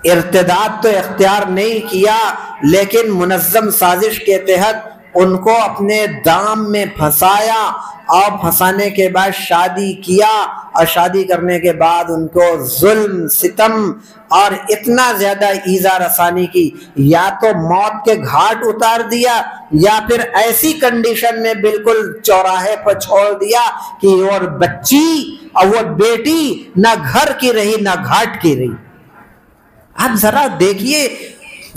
ارتداد تو اختیار نہیں کیا، لیکن منظم سازش کے تحت ان کو اپنے دام میں پھنسایا، اور پھنسانے کے بعد شادی کیا، اور شادی کرنے کے بعد ان کو ظلم ستم اور اتنا زیادہ ایذا رسانی کی، یا تو موت کے گھاٹ اتار دیا، یا پھر ایسی کنڈیشن میں بالکل چوراہے پر چھوڑ دیا کہ اور بچی اور وہ بیٹی نہ گھر کی رہی نہ گھاٹ کی رہی۔ آپ ذرا دیکھیے،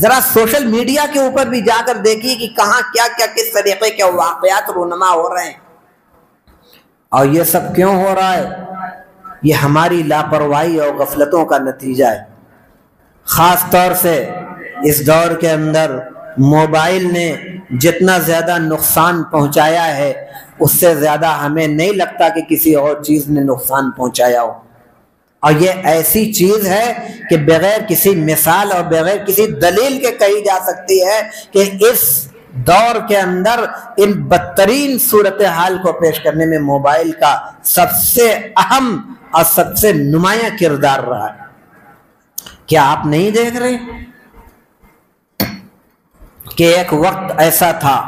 ذرا سوشل میڈیا کے اوپر بھی جا کر دیکھیے کہ کہاں کیا کیا کس طریقے کے واقعات رونما ہو رہے ہیں، اور یہ سب کیوں ہو رہا ہے؟ یہ ہماری لاپرواہی اور غفلتوں کا نتیجہ ہے۔ خاص طور سے اس دور کے اندر موبائل نے جتنا زیادہ نقصان پہنچایا ہے اس سے زیادہ ہمیں نہیں لگتا کہ کسی اور چیز نے نقصان پہنچایا ہو۔ اور یہ ایسی چیز ہے کہ بغیر کسی مثال اور بغیر کسی دلیل کے کہی جا سکتی ہے کہ اس دور کے اندر ان بدترین صورتحال کو پیش کرنے میں موبائل کا سب سے اہم اور سب سے نمایاں کردار رہا ہے۔ کیا آپ نہیں دیکھ رہے کہ ایک وقت ایسا تھا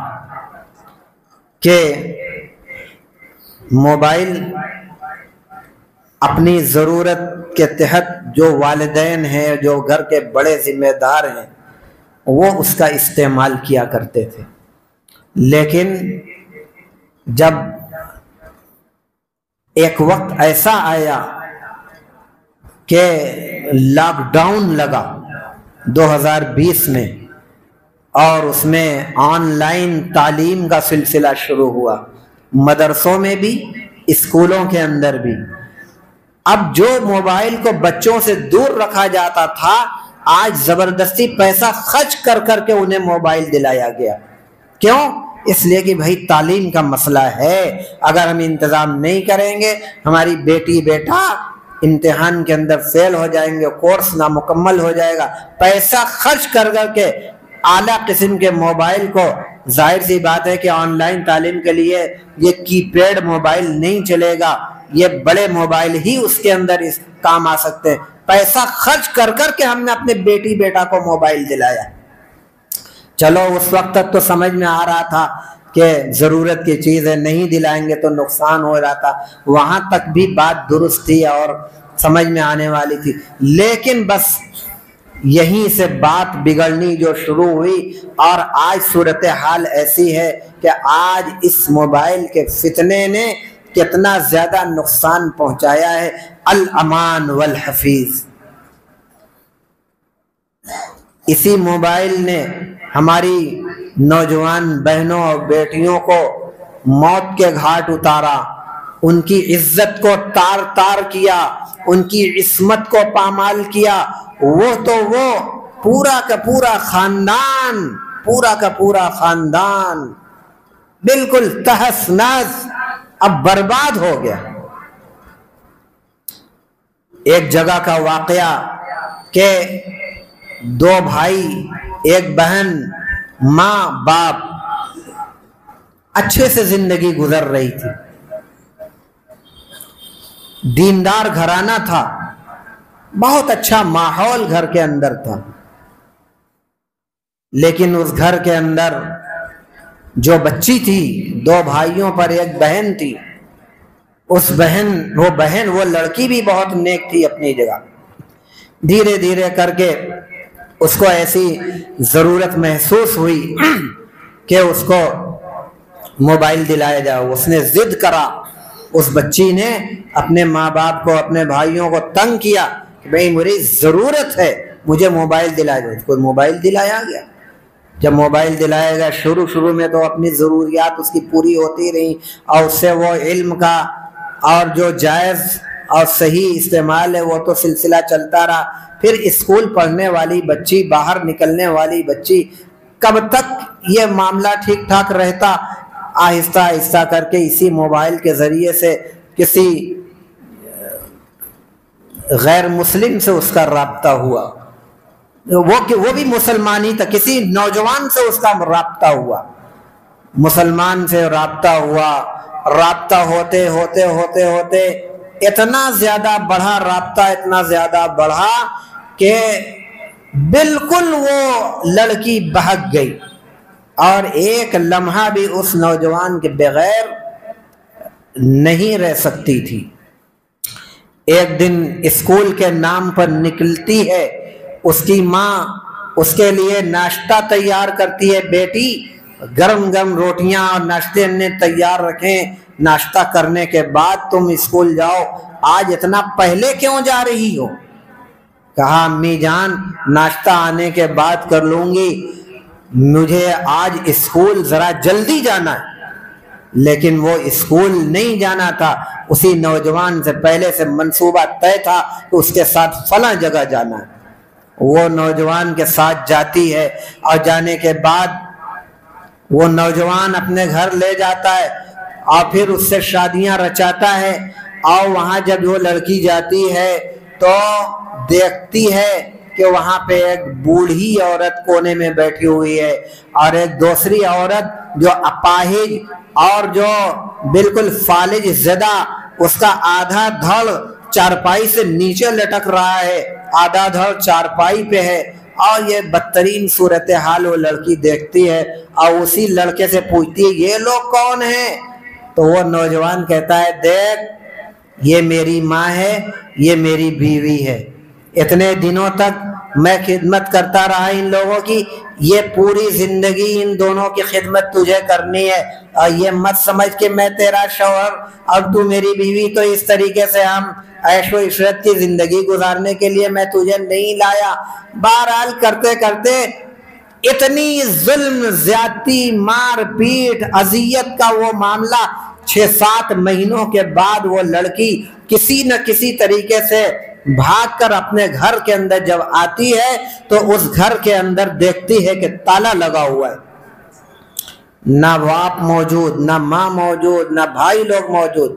کہ موبائل اپنی ضرورت کے تحت جو والدین ہیں، جو گھر کے بڑے ذمہ دار ہیں، وہ اس کا استعمال کیا کرتے تھے، لیکن جب ایک وقت ایسا آیا کہ لاک ڈاؤن لگا 2020 میں، اور اس میں آن لائن تعلیم کا سلسلہ شروع ہوا، مدرسوں میں بھی اسکولوں کے اندر بھی۔ اب جو موبائل کو بچوں سے دور رکھا جاتا تھا، آج زبردستی پیسہ خرچ کر کر کے انہیں موبائل دلایا گیا۔ کیوں؟ اس لیے کہ بھائی تعلیم کا مسئلہ ہے، اگر ہم انتظام نہیں کریں گے ہماری بیٹی بیٹا امتحان کے اندر فیل ہو جائیں گے، کورس نامکمل ہو جائے گا۔ پیسہ خرچ کر کر کے اعلیٰ قسم کے موبائل کو، ظاہر سی بات ہے کہ آن لائن تعلیم کے لیے یہ کی پیڈ موبائل نہیں چلے گا، یہ بڑے موبائل ہی اس کے اندر اس کام آ سکتے ہیں۔ پیسہ خرچ کر کر کے ہم نے اپنے بیٹی بیٹا کو موبائل دلایا۔ چلو اس وقت تک تو سمجھ میں آ رہا تھا کہ ضرورت کی چیزیں نہیں دلائیں گے تو نقصان ہو رہا تھا، وہاں تک بھی بات درست تھی اور سمجھ میں آنے والی تھی، لیکن بس یہیں سے بات بگڑنی جو شروع ہوئی، اور آج صورتحال ایسی ہے کہ آج اس موبائل کے فتنے نے کتنا زیادہ نقصان پہنچایا ہے۔ الامان والحفیظ، اسی موبائل نے ہماری نوجوان بہنوں اور بیٹیوں کو موت کے گھاٹ اتارا، ان کی عزت کو تار تار کیا، ان کی عصمت کو پامال کیا۔ وہ تو وہ پورا کا پورا خاندان بالکل تہس نہس اب برباد ہو گیا۔ ایک جگہ کا واقعہ کہ دو بھائی، ایک بہن، ماں باپ، اچھے سے زندگی گزر رہی تھی، دیندار گھرانہ تھا، بہت اچھا ماحول گھر کے اندر تھا، لیکن اس گھر کے اندر جو بچی تھی، دو بھائیوں پر ایک بہن تھی، وہ لڑکی بھی بہت نیک تھی اپنی جگہ۔ دھیرے دھیرے کر کے اس کو ایسی ضرورت محسوس ہوئی کہ اس کو موبائل دلایا جائے۔ اس نے ضد کرا، اس بچی نے اپنے ماں باپ کو، اپنے بھائیوں کو تنگ کیا کہ بھئی میری ضرورت ہے، مجھے موبائل دلایا جائے۔ اس کو موبائل دلایا گیا۔ جب موبائل دلایا گیا، شروع میں تو اپنی ضروریات اس کی پوری ہوتی رہی، اور اس سے وہ علم کا اور جو جائز اور صحیح استعمال ہے وہ تو سلسلہ چلتا رہا۔ پھر اسکول پڑھنے والی بچی، باہر نکلنے والی بچی، کب تک یہ معاملہ ٹھیک ٹھاک رہتا؟ آہستہ آہستہ کر کے اسی موبائل کے ذریعے سے کسی غیر مسلم سے اس کا رابطہ ہوا، وہ بھی مسلمان ہی تھا، کسی نوجوان سے اس کا رابطہ ہوا، مسلمان سے رابطہ ہوا۔ رابطہ ہوتے اتنا زیادہ بڑھا، رابطہ اتنا زیادہ بڑھا کہ بالکل وہ لڑکی بہک گئی، اور ایک لمحہ بھی اس نوجوان کے بغیر نہیں رہ سکتی تھی۔ ایک دن اسکول کے نام پر نکلتی ہے، اس کی ماں اس کے لیے ناشتہ تیار کرتی ہے، بیٹی گرم گرم روٹیاں اور ناشتے نے تیار رکھیں، ناشتہ کرنے کے بعد تم اسکول جاؤ، آج اتنا پہلے کیوں جا رہی ہو؟ کہا امی جان ناشتہ آنے کے بعد کر لوں گی، مجھے آج اسکول ذرا جلدی جانا ہے۔ لیکن وہ اسکول نہیں جانا تھا، اسی نوجوان سے پہلے سے منصوبہ طے تھا کہ اس کے ساتھ فلاں جگہ جانا ہے۔ وہ نوجوان کے ساتھ جاتی ہے اور جانے کے بعد وہ نوجوان اپنے گھر لے جاتا ہے اور پھر اس سے شادیاں رچاتا ہے. اور وہاں جب وہ لڑکی جاتی ہے تو دیکھتی ہے کہ وہاں پہ ایک بوڑھی عورت کونے میں بیٹھی ہوئی ہے اور ایک دوسری عورت جو اپاہج اور جو بالکل فالج زدہ، اس کا آدھا دھڑ چارپائی سے نیچے لٹک رہا ہے، آدھا دھڑ چارپائی پہ ہے. اور یہ بدترین صورتحال وہ لڑکی دیکھتی ہے اور اسی لڑکے سے پوچھتی ہے یہ لوگ کون ہیں؟ تو وہ نوجوان کہتا ہے دیکھ یہ میری ماں ہے، یہ میری بیوی ہے، اتنے دنوں تک میں خدمت کرتا رہا ان لوگوں کی، یہ پوری زندگی ان دونوں کی خدمت تجھے کرنی ہے، اور یہ مت سمجھ کہ میں تیرا شوہر اور تو میری بیوی، تو اس طریقے سے ہم عیش و عشرت کی زندگی گزارنے کے لیے میں تجھے نہیں لایا. بہرحال کرتے کرتے اتنی ظلم، زیادتی، مار پیٹ، اذیت کا وہ معاملہ 6-7 مہینوں کے بعد وہ لڑکی کسی نہ کسی طریقے سے بھاگ کر اپنے گھر کے اندر جب آتی ہے تو اس گھر کے اندر دیکھتی ہے کہ تالا لگا ہوا ہے، نہ باپ موجود، نہ ماں موجود، نہ بھائی لوگ موجود.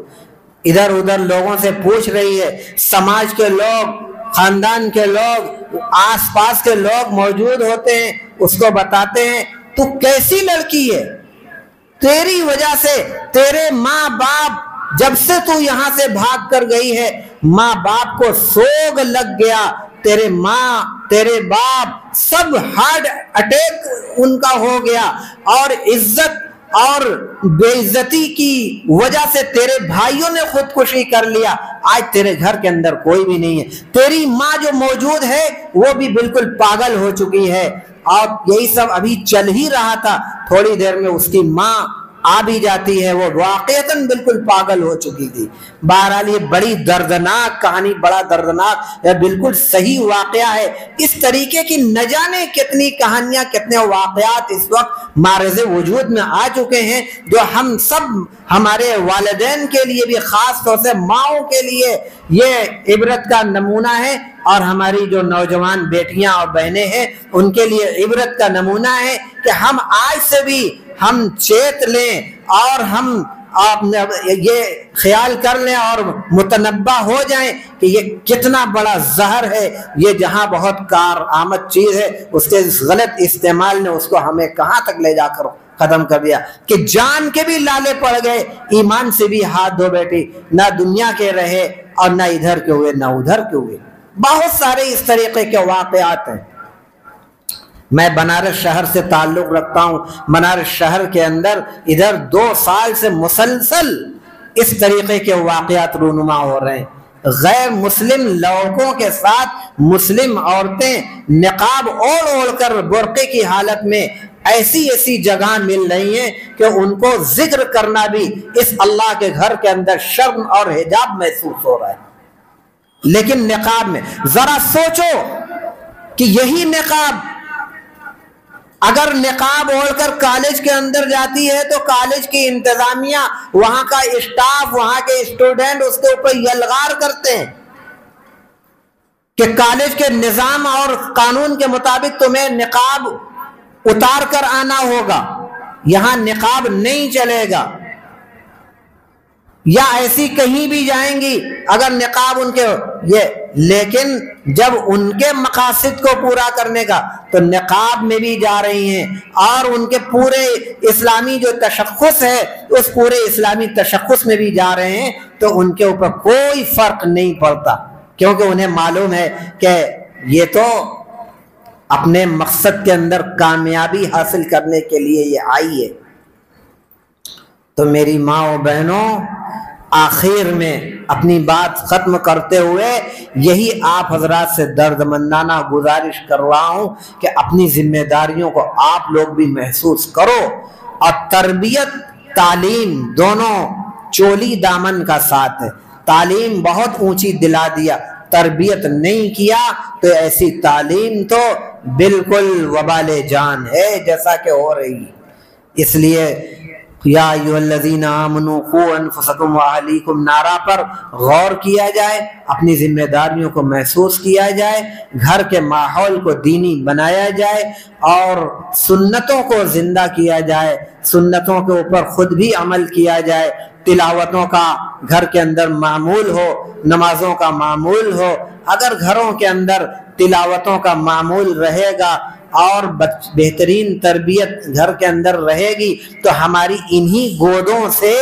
ادھر ادھر لوگوں سے پوچھ رہی ہے، سماج کے لوگ، خاندان کے لوگ، آس پاس کے لوگ موجود ہوتے ہیں، اس کو بتاتے ہیں تو کیسی لڑکی ہے، تیری وجہ سے تیرے ماں باپ جب سے تو یہاں سے بھاگ کر گئی ہے ماں باپ کو سوگ لگ گیا، تیرے ماں تیرے باپ سب ہارٹ اٹیک ان کا ہو گیا، اور عزت اور بے عزتی کی وجہ سے تیرے بھائیوں نے خودکشی کر لیا. آج تیرے گھر کے اندر کوئی بھی نہیں ہے، تیری ماں جو موجود ہے وہ بھی بالکل پاگل ہو چکی ہے. اور یہی سب ابھی چل ہی رہا تھا، تھوڑی دیر میں اس کی ماں آ بھی جاتی ہے، وہ واقعتاً بالکل پاگل ہو چکی تھی. بہرحال یہ بڑی دردناک کہانی، بڑا دردناک، یہ بالکل صحیح واقعہ ہے. اس طریقے کی نہ جانے کتنی کہانیاں، کتنے واقعات اس وقت معرض وجود میں آ چکے ہیں، جو ہم سب، ہمارے والدین کے لیے بھی، خاص طور سے ماؤں کے لیے یہ عبرت کا نمونہ ہے، اور ہماری جو نوجوان بیٹیاں اور بہنیں ہیں ان کے لیے عبرت کا نمونہ ہے کہ ہم آج سے بھی ہم چیت لیں اور ہم یہ خیال کر لیں اور متنبہ ہو جائیں کہ یہ کتنا بڑا زہر ہے، یہ جہاں بہت کارآمد چیز ہے، اس کے غلط استعمال نے اس کو ہمیں کہاں تک لے جا کر ختم کر دیا کہ جان کے بھی لالے پڑ گئے، ایمان سے بھی ہاتھ دھو بیٹھی، نہ دنیا کے رہے اور نہ ادھر کے ہوئے نہ ادھر کے ہوئے. بہت سارے اس طریقے کے واقعات ہیں. میں بنارس شہر سے تعلق رکھتا ہوں، بنارس شہر کے اندر ادھر 2 سال سے مسلسل اس طریقے کے واقعات رونما ہو رہے ہیں. غیر مسلم لڑکوں کے ساتھ مسلم عورتیں نقاب اوڑھ کر برقعے کی حالت میں ایسی جگہ مل رہی ہیں کہ ان کو ذکر کرنا بھی اس اللہ کے گھر کے اندر شرم اور حجاب محسوس ہو رہا ہے. لیکن نقاب میں ذرا سوچو کہ یہی نقاب اگر نقاب اوڑھ کر کالج کے اندر جاتی ہے تو کالج کی انتظامیہ، وہاں کا اسٹاف، وہاں کے اسٹوڈنٹ اس کے اوپر یلغار کرتے ہیں کہ کالج کے نظام اور قانون کے مطابق تمہیں نقاب اتار کر آنا ہوگا، یہاں نقاب نہیں چلے گا. یا ایسی کہیں بھی جائیں گی اگر نقاب ان کے یہ، لیکن جب ان کے مقاصد کو پورا کرنے کا تو نقاب میں بھی جا رہی ہیں، اور ان کے پورے اسلامی جو تشخص ہے اس پورے اسلامی تشخص میں بھی جا رہے ہیں، تو ان کے اوپر کوئی فرق نہیں پڑتا، کیونکہ انہیں معلوم ہے کہ یہ تو اپنے مقصد کے اندر کامیابی حاصل کرنے کے لیے یہ آئی ہے. تو میری ماں و بہنوں، آخر میں اپنی بات ختم کرتے ہوئے یہی آپ حضرات سے درد مندانہ گزارش کر رہا ہوں کہ اپنی ذمہ داریوں کو آپ لوگ بھی محسوس کرو، اور تربیت تعلیم دونوں چولی دامن کا ساتھ ہے. تعلیم بہت اونچی دلا دیا، تربیت نہیں کیا تو ایسی تعلیم تو بالکل وبال جان ہے جیسا کہ ہو رہی. اس لیے یا ایھا الذین آمنوا قوا انفسکم واہلیکم نارا پر غور کیا جائے، اپنی ذمہ داریوں کو محسوس کیا جائے، گھر کے ماحول کو دینی بنایا جائے اور سنتوں کو زندہ کیا جائے، سنتوں کے اوپر خود بھی عمل کیا جائے، تلاوتوں کا گھر کے اندر معمول ہو، نمازوں کا معمول ہو۔ اگر گھروں کے اندر تلاوتوں کا معمول رہے گا اور بہترین تربیت گھر کے اندر رہے گی تو ہماری انہی گودوں سے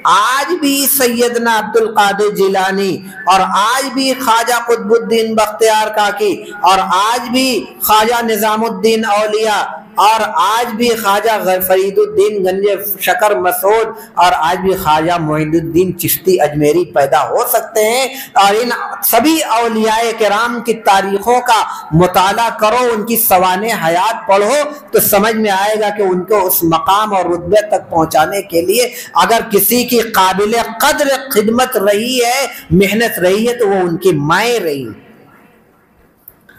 آج بھی سیدنا عبد القادر جیلانی اور آج بھی خواجہ قطب الدین بختیار کاکی اور آج بھی خواجہ نظام الدین اولیاء اور آج بھی خواجہ فرید الدین گنج شکر مسعود اور آج بھی خواجہ معین الدین چشتی اجمیری پیدا ہو سکتے ہیں۔ اور ان سبھی اولیاء کرام کی تاریخوں کا مطالعہ کرو، ان کی سوانح حیات پڑھو تو سمجھ میں آئے گا کہ ان کو اس مقام اور رتبے تک پہنچانے کے لیے اگر کسی کی قابل قدر خدمت رہی ہے، محنت رہی ہے تو وہ ان کی مائیں رہی۔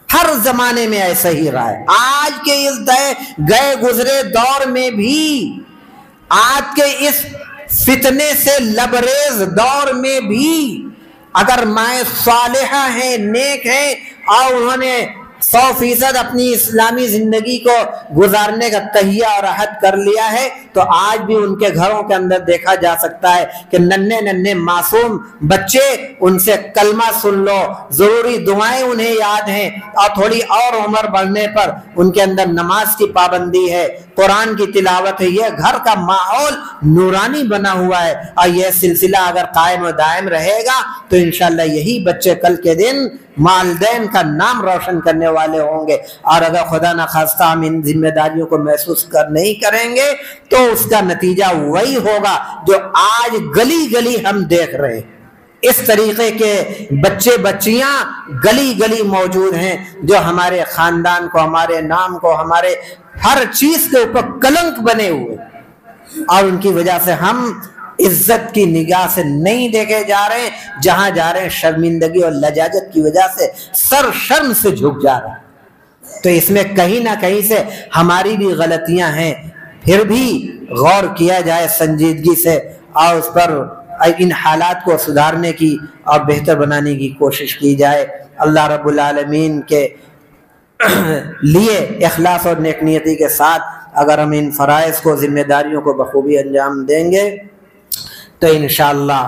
ہر زمانے میں ایسا ہی رہا ہے۔ آج کے اس گئے گزرے دور میں بھی، آج کے اس فتنے سے لبریز دور میں بھی اگر مائیں صالحہ ہیں، نیک ہیں اور انہوں نے 100% اپنی اسلامی زندگی کو گزارنے کا تہیہ اور عہد کر لیا ہے تو آج بھی ان کے گھروں کے اندر دیکھا جا سکتا ہے کہ ننھے ننھے معصوم بچے ان سے کلمہ سن لو، ضروری دعائیں انہیں یاد ہیں اور تھوڑی اور عمر بڑھنے پر ان کے اندر نماز کی پابندی ہے، قرآن کی تلاوت ہے۔ یہ گھر کا ماحول نورانی بنا ہوا ہے اور یہ سلسلہ اگر قائم و دائم رہے گا تو انشاءاللہ یہی بچے کل کے دن والدین کا نام روشن کرنے والے ہوں گے۔ اور اگر خدا نخواستہ ہم ان ذمہ داریوں کو محسوس نہیں کریں گے تو اس کا نتیجہ وہی ہوگا جو آج گلی گلی ہم دیکھ رہے ہیں۔ اس طریقے کے بچے بچیاں گلی گلی موجود ہیں جو ہمارے خاندان کو، ہمارے نام کو، ہمارے ہر چیز کے اوپر کلنک بنے ہوئے، اور ان کی وجہ سے ہم عزت کی نگاہ سے نہیں دیکھے جا رہے ہیں، جہاں جا رہے ہیں شرمندگی اور لجاجت کی وجہ سے سر شرم سے جھک جا رہے ہیں۔ تو اس میں کہیں نہ کہیں سے ہماری بھی غلطیاں ہیں، پھر بھی غور کیا جائے سنجیدگی سے اور اس پر ان حالات کو سدھارنے کی اور بہتر بنانے کی کوشش کی جائے۔ اللہ رب العالمین کے لیے اخلاص اور نیک نیتی کے ساتھ اگر ہم ان فرائض کو، ذمہ داریوں کو بخوبی انجام دیں گے تو انشاءاللہ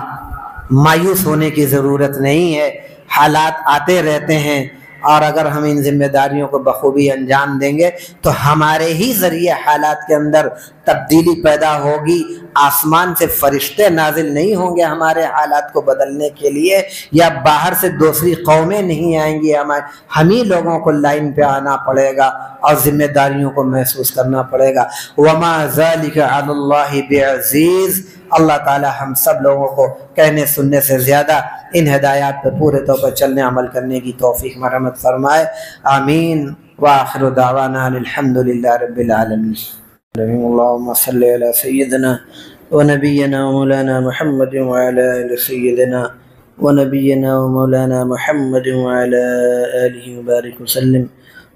مایوس ہونے کی ضرورت نہیں ہے۔ حالات آتے رہتے ہیں اور اگر ہم ان ذمہ داریوں کو بخوبی انجام دیں گے تو ہمارے ہی ذریعے حالات کے اندر تبدیلی پیدا ہوگی۔ آسمان سے فرشتے نازل نہیں ہوں گے ہمارے حالات کو بدلنے کے لیے، یا باہر سے دوسری قومیں نہیں آئیں گی، ہم ہی لوگوں کو لائن پہ آنا پڑے گا اور ذمہ داریوں کو محسوس کرنا پڑے گا۔ وما ذلک علی اللہ بعزیز۔ اللہ تعالی ہم سب لوگوں کو کہنے سننے سے زیادہ ان ہدایات پر پورے طور پر چلنے عمل کرنے کی توفیق مرحمت فرمائے، آمین۔ وآخر دعوانا الحمدللہ رب العالمین۔ اللهم صل على سيدنا ونبينا ومولانا محمد وعلى آل سيدنا ونبينا ومولانا محمد وعلى آله وبارك وسلم۔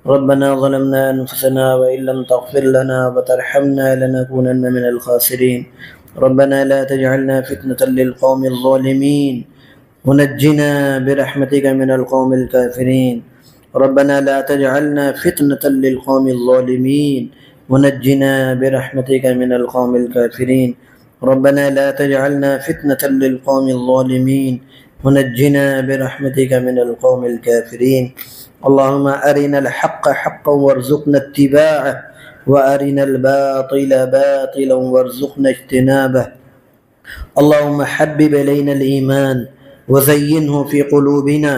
ربنا ظلمنا أنفسنا وإن لم تغفر لنا وترحمنا لنكونن من الخاسرين۔ ربنا لا تجعلنا فتنة للقوم الظالمين ونجنا برحمتك من القوم الكافرين۔ ربنا لا تجعلنا فتنة للقوم الظالمين ونجنا برحمتك من القوم الكافرين۔ ربنا لا تجعلنا فتنة للقوم الظالمين ونجنا برحمتك من القوم الكافرين۔ اللهم أرنا الحق حقا وارزقنا اتباعه وأرنا الباطل باطلا وارزقنا اجتنابه۔ اللهم حبب إلينا الإيمان وزينه في قلوبنا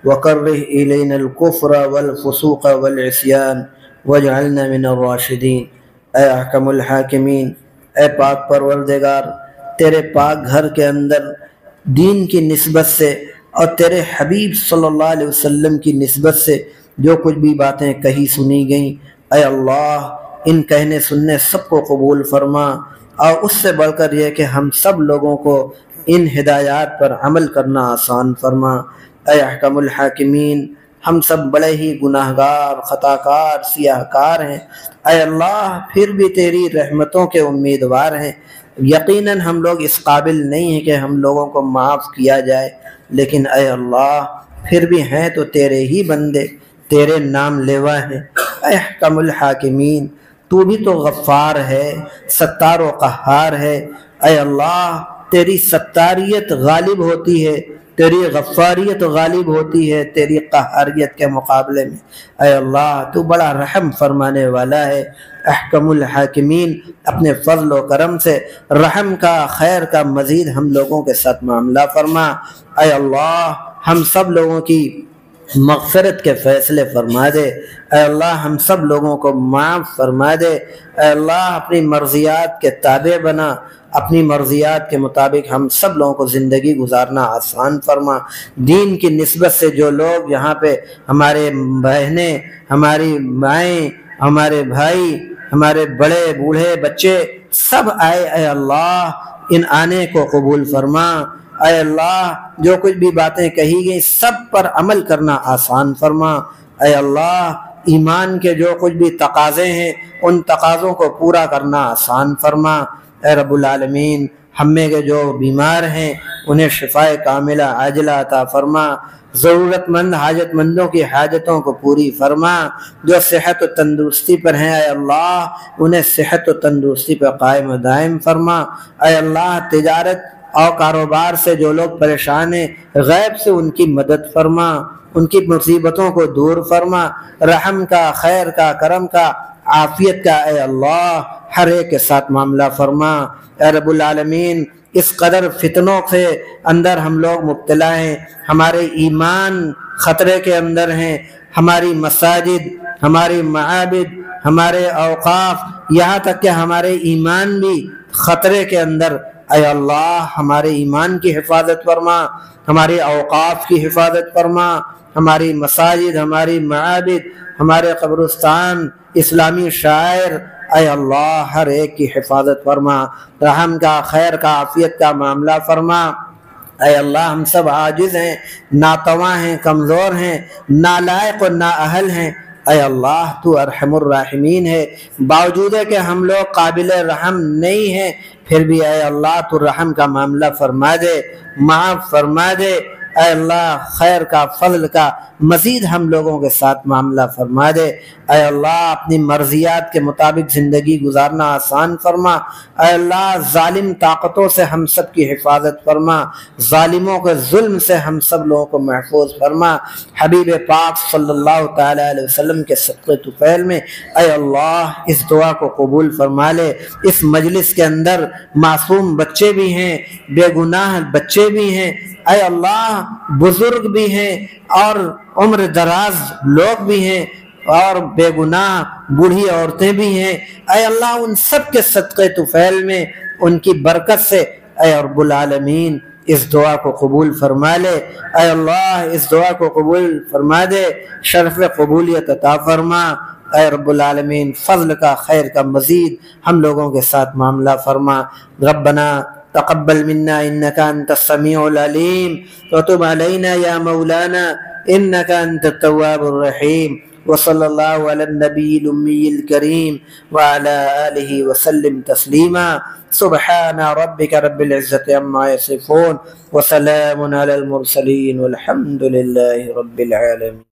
وكره إلينا الكفر والفسوق والعصيان واجعلنا من الراشدین۔ اے احکم الحاکمین، اے پاک پروردگار، تیرے پاک گھر کے اندر دین کی نسبت سے اور تیرے حبیب صلی اللہ علیہ وسلم کی نسبت سے جو کچھ بھی باتیں کہی سنی گئیں، اے اللہ ان کہنے سننے سب کو قبول فرما، اور اس سے بڑھ کر یہ کہ ہم سب لوگوں کو ان ہدایات پر عمل کرنا آسان فرما۔ اے احکم الحاکمین، ہم سب بڑے ہی گناہ گار، خطا کار، سیاہ کار ہیں، اے اللہ پھر بھی تیری رحمتوں کے امیدوار ہیں۔ یقیناً ہم لوگ اس قابل نہیں ہیں کہ ہم لوگوں کو معاف کیا جائے، لیکن اے اللہ پھر بھی ہیں تو تیرے ہی بندے، تیرے نام لیوا ہیں۔ اے احکم الحاکمین، تو بھی تو غفار ہے، ستار و قہار ہے۔ اے اللہ تیری ستاریت غالب ہوتی ہے، تیری غفاریت غالب ہوتی ہے تیری قہاریت کے مقابلے میں۔ اے اللہ تو بڑا رحم فرمانے والا ہے۔ احکم الحاکمین، اپنے فضل و کرم سے رحم کا، خیر کا مزید ہم لوگوں کے ساتھ معاملہ فرما۔ اے اللہ ہم سب لوگوں کی مغفرت کے فیصلے فرما دے۔ اے اللہ ہم سب لوگوں کو معاف فرما دے۔ اے اللہ اپنی مرضیات کے تابع بنا، اپنی مرضیات کے مطابق ہم سب لوگوں کو زندگی گزارنا آسان فرما۔ دین کی نسبت سے جو لوگ یہاں پہ ہمارے بہنیں، ہماری مائیں، ہمارے بھائی، ہمارے بڑے بوڑھے بچے سب آئے، اے اللہ ان آنے کو قبول فرما۔ اے اللہ جو کچھ بھی باتیں کہی گئی سب پر عمل کرنا آسان فرما۔ اے اللہ ایمان کے جو کچھ بھی تقاضے ہیں ان تقاضوں کو پورا کرنا آسان فرما۔ اے رب العالمین ہم میں کے جو بیمار ہیں انہیں شفائے کاملہ عاجلہ عطا فرما، ضرورت مند حاجت مندوں کی حاجتوں کو پوری فرما، جو صحت و تندرستی پر ہیں اے اللہ انہیں صحت و تندرستی پر قائم و دائم فرما۔ اے اللہ تجارت اور کاروبار سے جو لوگ پریشان ہیں غیب سے ان کی مدد فرما، ان کی مصیبتوں کو دور فرما، رحم کا، خیر کا، کرم کا، عافیت کا اے اللہ ہر ایک کے ساتھ معاملہ فرما۔ اے رب العالمین اس قدر فتنوں سے اندر ہم لوگ مبتلا ہیں، ہمارے ایمان خطرے کے اندر ہیں، ہماری مساجد، ہماری معابد، ہمارے اوقاف، یہاں تک کہ ہمارے ایمان بھی خطرے کے اندر۔ اے اللہ ہمارے ایمان کی حفاظت فرما، ہمارے اوقاف کی حفاظت فرما، ہماری مساجد، ہماری معابد، ہمارے قبرستان، اسلامی شاعر، اے اللہ ہر ایک کی حفاظت فرما، رحم کا، خیر کا، عافیت کا معاملہ فرما۔ اے اللہ ہم سب عاجز ہیں، ناتواں ہیں، کمزور ہیں، نالائق و نااہل ہیں۔ اے اللہ تو ارحم الراحمین ہے، باوجود ہے کہ ہم لوگ قابل رحم نہیں ہیں پھر بھی اے اللہ تو رحم کا معاملہ فرما دے، معاف فرما دے۔ اے اللہ خیر کا، فضل کا مزید ہم لوگوں کے ساتھ معاملہ فرما دے۔ اے اللہ اپنی مرضیات کے مطابق زندگی گزارنا آسان فرما۔ اے اللہ ظالم طاقتوں سے ہم سب کی حفاظت فرما، ظالموں کے ظلم سے ہم سب لوگوں کو محفوظ فرما۔ حبیب پاک صلی اللہ تعالی علیہ وسلم کے صدقے طفیل میں اے اللہ اس دعا کو قبول فرما لے۔ اس مجلس کے اندر معصوم بچے بھی ہیں، بے گناہ بچے بھی ہیں، اے اللہ بزرگ بھی ہیں اور عمر دراز لوگ بھی ہیں اور بے گناہ بوڑھی عورتیں بھی ہیں۔ اے اللہ ان سب کے صدقے طفیل میں ان کی برکت سے اے رب العالمین اس دعا کو قبول فرما لے۔ اے اللہ اس دعا کو قبول فرما دے، شرف قبولیت عطا فرما۔ اے رب العالمین فضل کا، خیر کا مزید ہم لوگوں کے ساتھ معاملہ فرما۔ ربنا تقبل منا انك انت السميع العليم وتب علينا يا مولانا انك انت التواب الرحيم وصلى الله على النبي الأمي الكريم وعلى آله وسلم تسليما سبحان ربك رب العزة عما يصفون وسلام على المرسلين والحمد لله رب العالمين۔